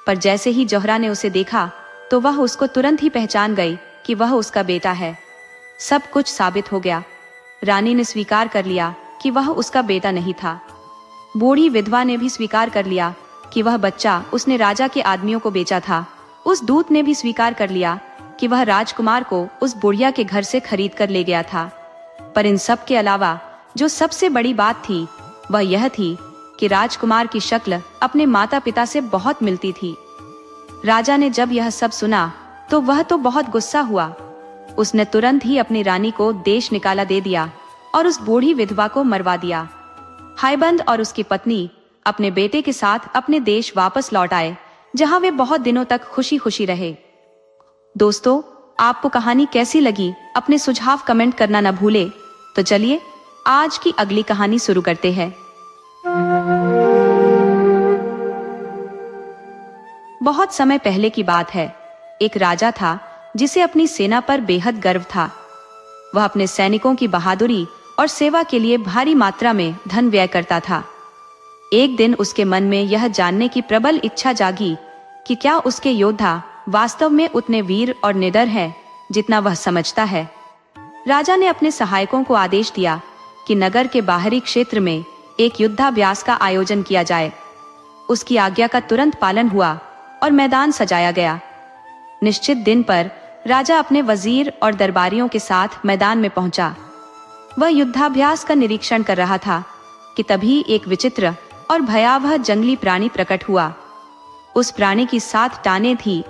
पर जैसे ही जोहरा ने उसे देखा तो वह उसको तुरंत ही पहचान गई कि वह उसका बेटा है। सब कुछ साबित हो गया। रानी ने स्वीकार कर लिया कि वह उसका बेटा नहीं था। बूढ़ी विधवा ने भी स्वीकार कर लिया कि वह बच्चा उसने राजा के आदमियों को बेचा था। उस दूत ने भी स्वीकार कर लिया कि वह राजकुमार को उस बुढ़िया के घर से खरीद कर ले गया था। पर इन सब के अलावा जो सबसे बड़ी बात थी वह यह थी कि राजकुमार की शक्ल अपने माता पिता से बहुत मिलती थी। राजा ने जब यह सब सुना तो वह तो बहुत गुस्सा हुआ। उसने तुरंत ही अपनी रानी को देश निकाला दे दिया और उस बूढ़ी विधवा को मरवा दिया। हाइबंद और उसकी पत्नी अपने बेटे के साथ अपने देश वापस लौट आए, जहां वे बहुत दिनों तक खुशी खुशी रहे। दोस्तों, आपको कहानी कैसी लगी अपने सुझाव कमेंट करना न भूले। तो चलिए आज की अगली कहानी शुरू करते हैं। बहुत समय पहले की बात है। एक राजा था जिसे अपनी सेना पर बेहद गर्व था। वह अपने सैनिकों की बहादुरी और सेवा के लिए भारी मात्रा में धन व्यय करता था। एक दिन उसके मन में यह जानने की प्रबल इच्छा जागी कि क्या उसके योद्धा वास्तव में उतने वीर और निडर हैं जितना वह समझता है। राजा ने अपने सहायकों को आदेश दिया कि नगर के बाहरी क्षेत्र में एक युद्धाभ्यास का आयोजन किया जाए। उसकी आज्ञा का तुरंत पालन हुआ और मैदान सजाया गया। निश्चित दिन पर राजा अपने वजीर और दरबारियों के साथ मैदान में पहुंचा। वह युद्धाभ्यास का निरीक्षण कर रहा था कि तभी एक विचित्र और भयावह जंगली प्राणी प्रकट हुआ। उस प्राणी की 7 टांगें थी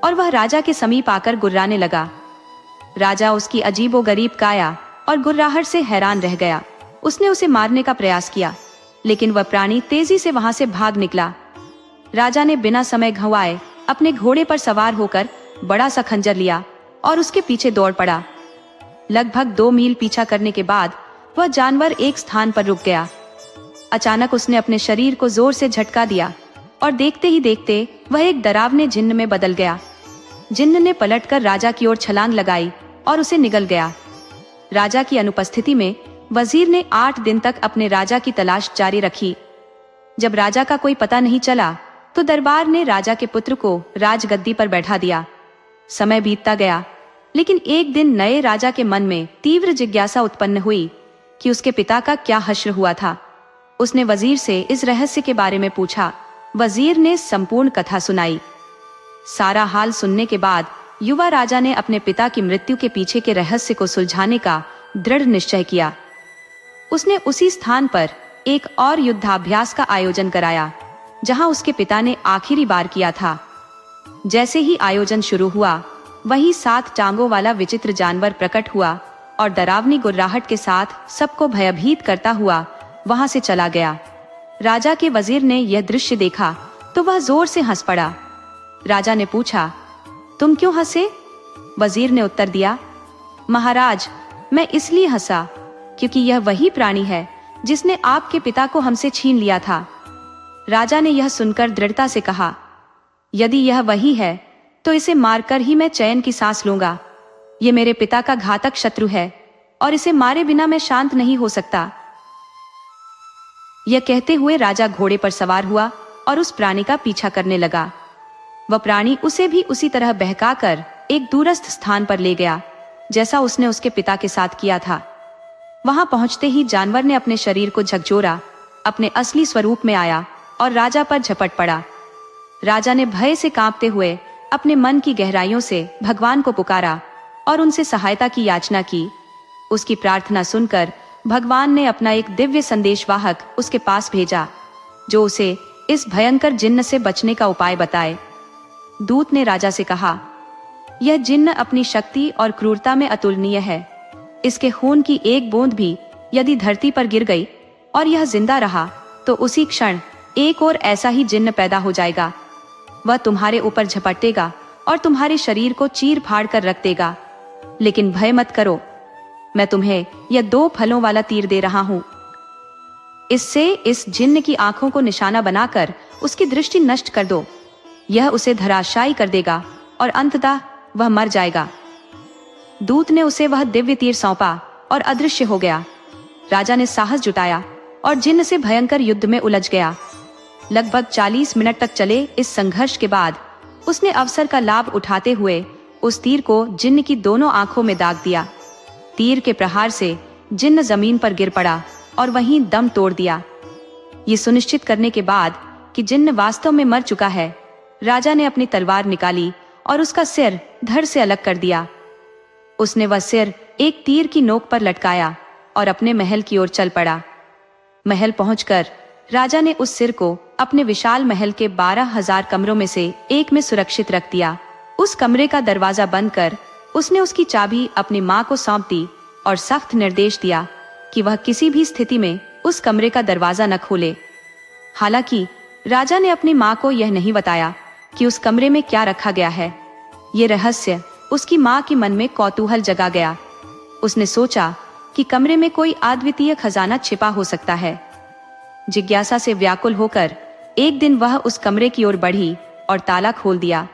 और वह राजा के समीप आकर गुर्राने लगा। राजा उसकी अजीबोगरीब काया और गुर्राहट से हैरान रह गया। उसने उसे मारने का प्रयास किया, लेकिन वह प्राणी तेजी से वहां से भाग निकला। राजा ने बिना समय गंवाए अपने घोड़े पर सवार होकर बड़ा सा खंजर लिया और उसके पीछे दौड़ पड़ा। लगभग 2 मील पीछा करने के बाद वह जानवर एक स्थान पर रुक गया। अचानक उसने अपने शरीर को जोर से झटका दिया और देखते ही देखते वह एक डरावने जिन्न में बदल गया। जिन्न ने पलटकर राजा की ओर छलांग लगाई और उसे निगल गया। राजा की अनुपस्थिति में वजीर ने 8 दिन तक अपने राजा की तलाश जारी रखी। जब राजा का कोई पता नहीं चला तो दरबार ने राजा के पुत्र को राजगद्दी पर बैठा दिया। समय बीतता गया, लेकिन एक दिन नए राजा के मन में तीव्र जिज्ञासा उत्पन्न हुई कि उसके पिता का क्या हश्र हुआ था। उसने वजीर से इस रहस्य के बारे में पूछा। वजीर ने संपूर्ण कथा सुनाई। सारा हाल सुनने के बाद युवा राजा ने अपने पिता की मृत्यु के पीछे के रहस्य को सुलझाने का दृढ़ निश्चय किया। उसने उसी स्थान पर एक और युद्धाभ्यास का आयोजन कराया जहां उसके पिता ने आखिरी बार किया था। जैसे ही आयोजन शुरू हुआ, वहीं 7 टांगों वाला विचित्र जानवर प्रकट हुआ और डरावनी गुर्राहट के साथ सबको भयभीत करता हुआ वहां से चला गया। राजा के वजीर ने यह दृश्य देखा तो वह जोर से हंस पड़ा। राजा ने पूछा, तुम क्यों हंसे? वजीर ने उत्तर दिया, महाराज, मैं इसलिए हंसा क्योंकि यह वही प्राणी है जिसने आपके पिता को हमसे छीन लिया था। राजा ने यह सुनकर दृढ़ता से कहा, यदि यह वही है तो इसे मारकर ही मैं चैन की सांस लूंगा। ये मेरे पिता का घातक शत्रु है और इसे मारे बिना मैं शांत नहीं हो सकता। यह कहते हुए राजा घोड़े पर सवार हुआ और उस प्राणी का पीछा करने लगा। वह प्राणी उसे भी उसी तरह बहकाकर एक दूरस्थ स्थान पर ले गया जैसा उसने उसके पिता के साथ किया था। वहां पहुंचते ही जानवर ने अपने शरीर को झकझोरा, अपने असली स्वरूप में आया और राजा पर झपट पड़ा। राजा ने भय से कांपते हुए अपने मन की गहराइयों से भगवान को पुकारा और उनसे सहायता की याचना की। उसकी प्रार्थना सुनकर भगवान ने अपना एक दिव्य संदेशवाहक उसके पास भेजा, जो उसे इस भयंकर जिन्न से बचने का उपाय बताए। दूत ने राजा से कहा, यह जिन्न अपनी शक्ति और क्रूरता में अतुलनीय है। इसके खून की एक बूंद भी यदि धरती पर गिर गई और यह जिंदा रहा तो उसी क्षण एक और ऐसा ही जिन्न पैदा हो जाएगा। वह तुम्हारे ऊपर झपटेगा और तुम्हारे शरीर को चीर फाड़ कर रख देगा। लेकिन भय मत करो, मैं तुम्हें यह 2 फलों वाला तीर दे रहा हूं। इससे इस जिन्न की आंखों को निशाना बनाकर उसकी दृष्टि नष्ट कर दो। यह उसे धराशायी कर देगा और अंततः वह मर जाएगा। दूत ने उसे वह दिव्य तीर सौंपा और अदृश्य हो गया। राजा ने साहस जुटाया और जिन्न से भयंकर युद्ध में उलझ गया। लगभग 40 मिनट तक चले इस संघर्ष के बाद उसने अवसर का लाभ उठाते हुए उस तीर को जिन्न की दोनों आंखों में दाग दिया। तीर के प्रहार से जिन्न जमीन पर गिर पड़ा और वहीं दम तोड़ दिया। ये सुनिश्चित करने के बाद कि जिन्न वास्तव में मर चुका है, राजा ने अपनी तलवार निकाली और उसका सिर धड़ से अलग कर दिया। उसने वह सिर एक तीर की नोक पर लटकाया और अपने महल की ओर चल पड़ा। महल पहुंचकर राजा ने उस सिर को अपने विशाल महल के 12,000 कमरों में से एक में सुरक्षित रख दिया। उस कमरे का दरवाजा बंद कर उसने उसकी चाबी अपनी माँ को सौंप दी और सख्त निर्देश दिया कि वह किसी भी स्थिति में उस कमरे का दरवाजा न खोले। हालांकि राजा ने अपनी माँ को यह नहीं बताया कि उस कमरे में क्या रखा गया है। ये रहस्य उसकी माँ के मन में कौतूहल जगा गया। उसने सोचा कि कमरे में कोई अद्वितीय खजाना छिपा हो सकता है। जिज्ञासा से व्याकुल होकर एक दिन वह उस कमरे की ओर बढ़ी और ताला खोल दिया।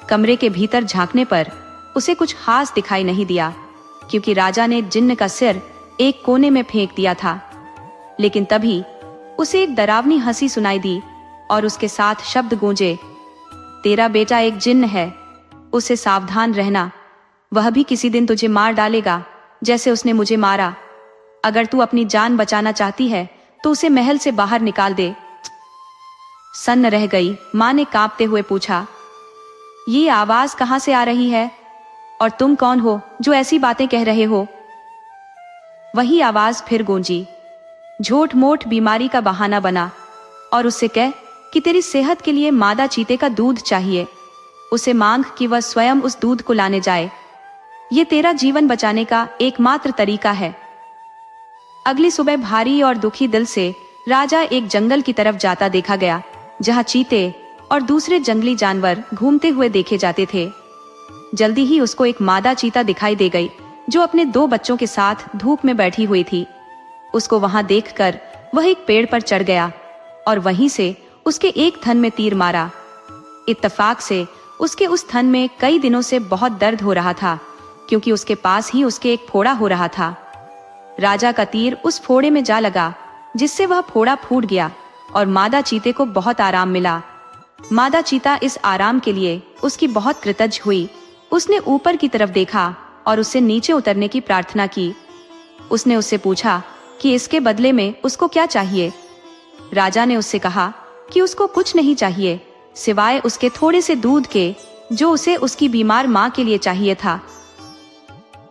कमरे के भीतर झांकने पर उसे कुछ खास दिखाई नहीं दिया, क्योंकि राजा ने जिन्न का सिर एक कोने में फेंक दिया था। लेकिन तभी उसे एक डरावनी हंसी सुनाई दी और उसके साथ शब्द गूंजे, तेरा बेटा एक जिन्न है, उसे सावधान रहना। वह भी किसी दिन तुझे मार डालेगा जैसे उसने मुझे मारा। अगर तू अपनी जान बचाना चाहती है तो उसे महल से बाहर निकाल दे। सन्न रह गई। माँ ने कांपते हुए पूछा, ये आवाज कहाँ से आ रही है और तुम कौन हो जो ऐसी बातें कह रहे हो? वही आवाज फिर गूंजी, झूठ मोट बीमारी का बहाना बना और उससे कह कि तेरी सेहत के लिए मादा चीते का दूध चाहिए। उसे मांग कि वह स्वयं उस दूध को लाने जाए। ये तेरा जीवन बचाने का एकमात्र तरीका है। अगली सुबह भारी और दुखी दिल से राजा एक जंगल की तरफ जाता देखा गया, जहां चीते और दूसरे जंगली जानवर घूमते हुए देखे जाते थे। जल्दी ही उसको एक मादा चीता दिखाई दे गई, जो अपने 2 बच्चों के साथ धूप में बैठी हुई थी। उसको वहां देखकर वह एक पेड़ पर चढ़ गया और वहीं से उसके एक थन में तीर मारा। इत्तेफाक से उसके उस थन में कई दिनों से बहुत दर्द हो रहा था, क्योंकि उसके पास ही उसके एक फोड़ा हो रहा था। राजा का तीर उस फोड़े में जा लगा, जिससे वह फोड़ा फूट गया और मादा चीते को बहुत आराम मिला। मादा चीता इस आराम के लिए उसकी बहुत कृतज्ञ हुई। उसने ऊपर की तरफ देखा और उससे नीचे उतरने की प्रार्थना की। उसने उससे पूछा कि इसके बदले में उसको क्या चाहिए। राजा ने उससे कहा कि उसको कुछ नहीं चाहिए, सिवाय उसके थोड़े से दूध के, जो उसे उसकी बीमार माँ के लिए चाहिए था।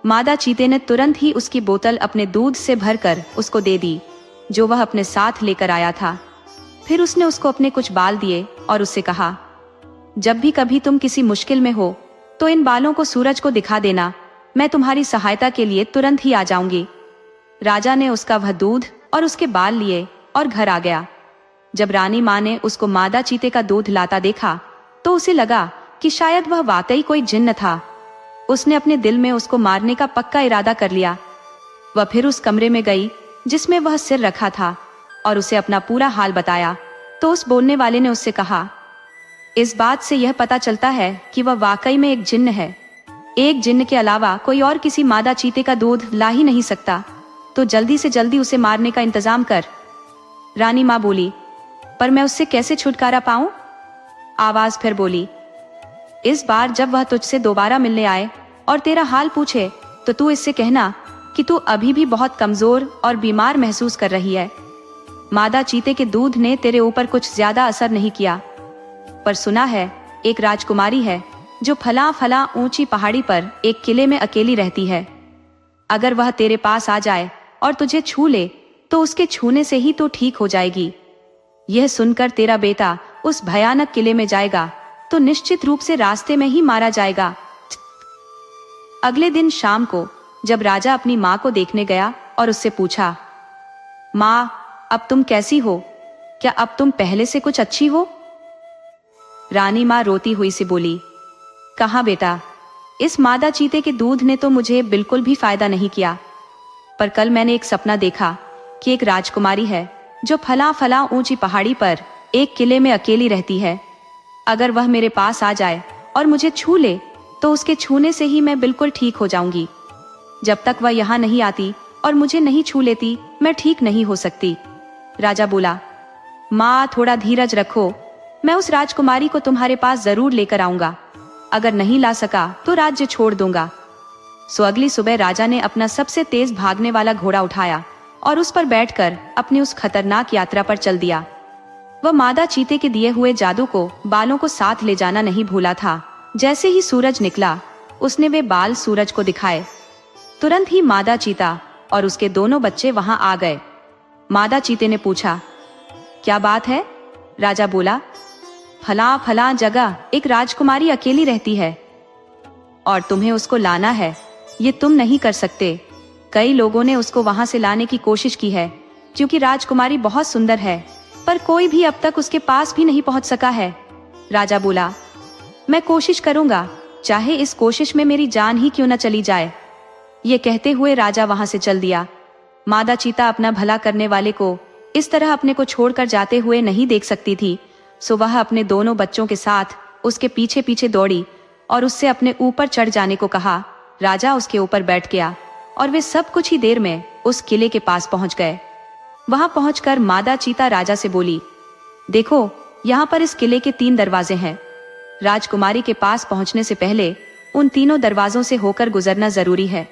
मादा चीते ने तुरंत ही उसकी बोतल अपने दूध से भरकर उसको दे दी, जो वह अपने साथ लेकर आया था। फिर उसने उसको अपने कुछ बाल दिए और उससे कहा, जब भी कभी तुम किसी मुश्किल में हो तो इन बालों को सूरज को दिखा देना, मैं तुम्हारी सहायता के लिए तुरंत ही आ जाऊंगी। राजा ने उसका वह दूध और उसके बाल लिए और घर आ गया। जब रानी माँ ने उसको मादा चीते का दूध लाता देखा तो उसे लगा कि शायद वह वाकई कोई जिन्न था। उसने अपने दिल में उसको मारने का पक्का इरादा कर लिया। वह फिर उस कमरे में गई जिसमें वह सिर रखा था और उसे अपना पूरा हाल बताया। तो उस बोलने वाले ने उससे कहा, इस बात से यह पता चलता है कि वह वाकई में एक जिन्न है। एक जिन्न के अलावा कोई और किसी मादा चीते का दूध ला ही नहीं सकता, तो जल्दी से जल्दी उसे मारने का इंतजाम कर। रानी माँ बोली, पर मैं उससे कैसे छुटकारा पाऊं? आवाज फिर बोली, इस बार जब वह तुझसे दोबारा मिलने आए और तेरा हाल पूछे तो तू इससे कहना कि तू अभी भी बहुत कमजोर और बीमार महसूस कर रही है। मादा चीते के दूध ने तेरे ऊपर कुछ ज्यादा असर नहीं किया, पर सुना है एक राजकुमारी है जो फला फला ऊंची पहाड़ी पर एक किले में अकेली रहती है। अगर वह तेरे पास आ जाए और तुझे छू ले तो उसके छूने से ही तो ठीक हो जाएगी। यह सुनकर तेरा बेटा उस भयानक किले में जाएगा तो निश्चित रूप से रास्ते में ही मारा जाएगा। अगले दिन शाम को जब राजा अपनी माँ को देखने गया और उससे पूछा, माँ, अब तुम कैसी हो? क्या अब तुम पहले से कुछ अच्छी हो? रानी माँ रोती हुई से बोली, कहाँ बेटा, इस मादा चीते के दूध ने तो मुझे बिल्कुल भी फायदा नहीं किया। पर कल मैंने एक सपना देखा कि एक राजकुमारी है जो फला फला ऊंची पहाड़ी पर एक किले में अकेली रहती है। अगर वह मेरे पास आ जाए और मुझे छू ले तो उसके छूने से ही मैं बिल्कुल ठीक हो जाऊंगी। जब तक वह यहाँ नहीं आती और मुझे नहीं छू लेती मैं ठीक नहीं हो सकती। राजा बोला, माँ, थोड़ा धीरज रखो, मैं उस राजकुमारी को तुम्हारे पास जरूर लेकर आऊंगा। अगर नहीं ला सका तो राज्य छोड़ दूंगा। सो अगली सुबह राजा ने अपना सबसे तेज भागने वाला घोड़ा उठाया और उस पर बैठकर अपनी उस खतरनाक यात्रा पर चल दिया। वह मादा चीते के दिए हुए जादू को, बालों को साथ ले जाना नहीं भूला था। जैसे ही सूरज निकला उसने वे बाल सूरज को दिखाए। तुरंत ही मादा चीता और उसके दोनों बच्चे वहां आ गए। मादा चीते ने पूछा, क्या बात है? राजा बोला, फला फला जगह एक राजकुमारी अकेली रहती है और तुम्हें उसको लाना है। ये तुम नहीं कर सकते। कई लोगों ने उसको वहां से लाने की कोशिश की है क्योंकि राजकुमारी बहुत सुंदर है, पर कोई भी अब तक उसके पास भी नहीं पहुंच सका है। राजा बोला, मैं कोशिश करूंगा, चाहे इस कोशिश में मेरी जान ही क्यों न चली जाए। ये कहते हुए राजा वहां से चल दिया। मादा चीता अपना भला करने वाले को इस तरह अपने को छोड़कर जाते हुए नहीं देख सकती थी, सो वह अपने दोनों बच्चों के साथ उसके पीछे पीछे दौड़ी और उससे अपने ऊपर चढ़ जाने को कहा। राजा उसके ऊपर बैठ गया और वे सब कुछ ही देर में उस किले के पास पहुंच गए। वहां पहुंचकर मादा चीता राजा से बोली, देखो, यहाँ पर इस किले के 3 दरवाजे हैं। राजकुमारी के पास पहुंचने से पहले उन तीनों दरवाजों से होकर गुजरना जरूरी है।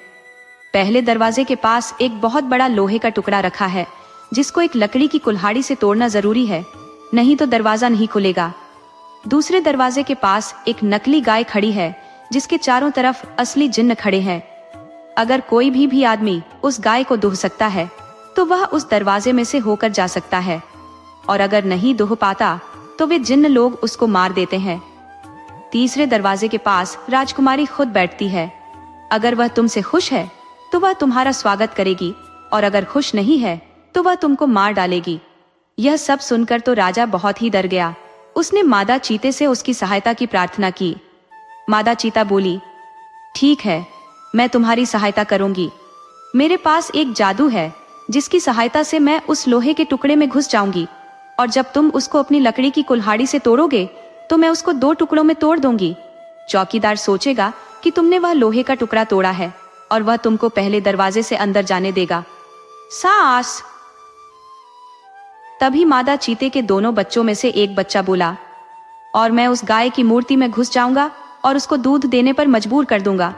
पहले दरवाजे के पास एक बहुत बड़ा लोहे का टुकड़ा रखा है जिसको एक लकड़ी की कुल्हाड़ी से तोड़ना जरूरी है, नहीं तो दरवाजा नहीं खुलेगा। दूसरे दरवाजे के पास एक नकली गाय खड़ी है जिसके चारों तरफ असली जिन्न खड़े हैं। अगर कोई भी आदमी उस गाय को दूह सकता है तो वह उस दरवाजे में से होकर जा सकता है, और अगर नहीं दूह पाता तो वे जिन्न लोग उसको मार देते हैं। तीसरे दरवाजे के पास राजकुमारी खुद बैठती है। अगर वह तुमसे खुश है तो वह तुम्हारा स्वागत करेगी, और अगर खुश नहीं है तो वह तुमको मार डालेगी। यह सब सुनकर तो राजा बहुत ही डर गया। उसने मादा चीते से उसकी सहायता की प्रार्थना की। मादा चीता बोली, ठीक है, मैं तुम्हारी सहायता करूंगी। मेरे पास एक जादू है जिसकी सहायता से मैं उस लोहे के टुकड़े में घुस जाऊंगी, और जब तुम उसको अपनी लकड़ी की कुल्हाड़ी से तोड़ोगे तो मैं उसको 2 टुकड़ों में तोड़ दूंगी। चौकीदार सोचेगा कि तुमने वह लोहे का टुकड़ा तोड़ा है और वह तुमको पहले दरवाजे से अंदर जाने देगा। सास। तभी मादा चीते के दोनों बच्चों में से एक बच्चा बोला, और मैं उस गाय की मूर्ति में घुस जाऊंगा और उसको दूध देने पर मजबूर कर दूंगा,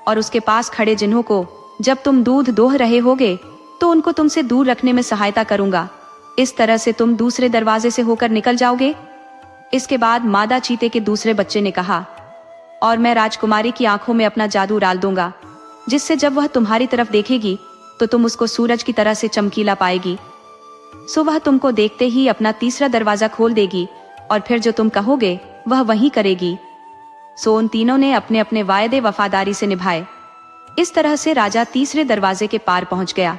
और उसके पास खड़े जिन्हों को जब तुम दूध दोह रहे होगे तो उनको तुमसे दूर रखने में सहायता करूंगा। इस तरह से तुम दूसरे दरवाजे से होकर निकल जाओगे। इसके बाद मादा चीते के दूसरे बच्चे ने कहा, और मैं राजकुमारी की आंखों में अपना जादू डाल दूंगा, जिससे जब वह तुम्हारी तरफ देखेगी तो तुम उसको सूरज की तरह से चमकीला पाएगी। सो वह तुमको देखते ही अपना तीसरा दरवाजा खोल देगी, और फिर जो तुम कहोगे वह वही करेगी। सो उन तीनों ने अपने अपने वायदे वफादारी से निभाए। इस तरह से राजा तीसरे दरवाजे के पार पहुंच गया।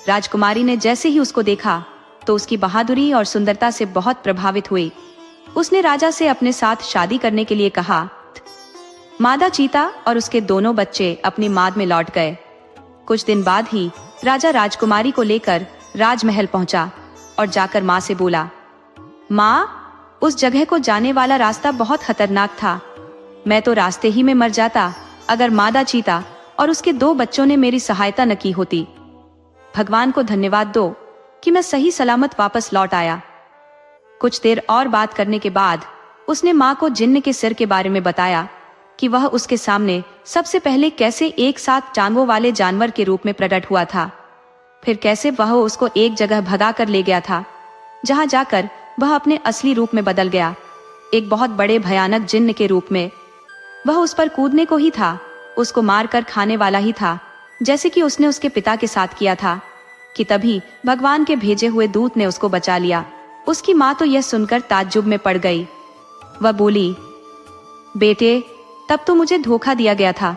राजकुमारी ने जैसे ही उसको देखा तो उसकी बहादुरी और सुंदरता से बहुत प्रभावित हुई। उसने राजा से अपने साथ शादी करने के लिए कहा। मादा चीता और उसके दोनों बच्चे अपनी माद में लौट गए। कुछ दिन बाद ही राजा राजकुमारी को लेकर राजमहल पहुंचा और जाकर माँ से बोला, माँ, उस जगह को जाने वाला रास्ता बहुत खतरनाक था। मैं तो रास्ते ही में मर जाता अगर मादा चीता और उसके 2 बच्चों ने मेरी सहायता न की होती। भगवान को धन्यवाद दो कि मैं सही सलामत वापस लौट आया। कुछ देर और बात करने के बाद उसने माँ को जिन्न के सिर के बारे में बताया कि वह उसके सामने सबसे पहले कैसे एक साथ टांगों वाले जानवर के रूप में प्रकट हुआ था, फिर कैसे वह उसको एक जगह भगा कर ले गया था, जहां जाकर वह अपने असली रूप में बदल गया, एक बहुत बड़े भयानक जिन्न के रूप में। वह उस पर कूदने को ही था, उसको मार कर खाने वाला ही था, जैसे कि उसने उसके पिता के साथ किया था, कि तभी भगवान के भेजे हुए दूत ने उसको बचा लिया। उसकी माँ तो यह सुनकर ताज्जुब में पड़ गई। वह बोली, बेटे, तब तो मुझे धोखा दिया गया था।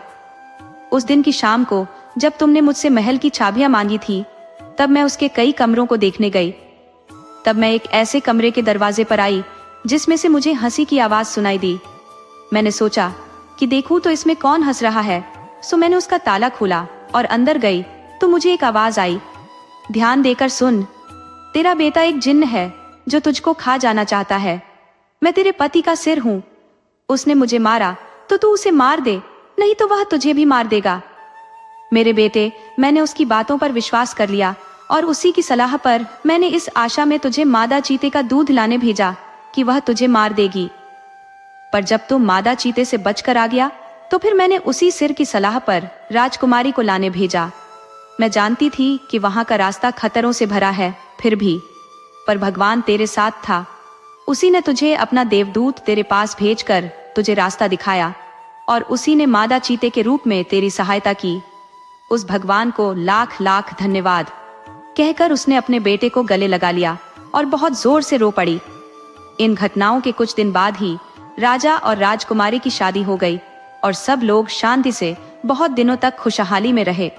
उस दिन की शाम को जब तुमने मुझसे महल की चाबियां मांगी थी, तब मैं उसके कई कमरों को देखने गई। तब मैं एक ऐसे कमरे के दरवाजे पर आई जिसमें से मुझे हंसी की आवाज सुनाई दी। मैंने सोचा कि देखूं तो इसमें कौन हंस रहा है, सो मैंने उसका ताला खोला और अंदर गई तो मुझे एक आवाज आई, ध्यान देकर सुन, तेरा बेटा एक जिन्न है जो तुझको खा जाना चाहता है। मैं तेरे पति का सिर हूं। उसने मुझे मारा तो तू उसे मार दे, नहीं तो वह तुझे भी मार देगा। मेरे बेटे, मैंने उसकी बातों पर विश्वास कर लिया और उसी की सलाह पर मैंने इस आशा में तुझे मादा चीते का दूध लाने भेजा कि वह तुझे मार देगी। पर जब तू मादा चीते से बचकर आ गया तो फिर मैंने उसी सिर की सलाह पर राजकुमारी को लाने भेजा। मैं जानती थी कि वहां का रास्ता खतरों से भरा है, फिर भी पर भगवान तेरे साथ था। उसी ने तुझे अपना देवदूत तेरे पास भेजकर तुझे रास्ता दिखाया और उसी ने मादा चीते के रूप में तेरी सहायता की। उस भगवान को लाख लाख धन्यवाद, कहकर उसने अपने बेटे को गले लगा लिया और बहुत जोर से रो पड़ी। इन घटनाओं के कुछ दिन बाद ही राजा और राजकुमारी की शादी हो गई और सब लोग शांति से बहुत दिनों तक खुशहाली में रहे।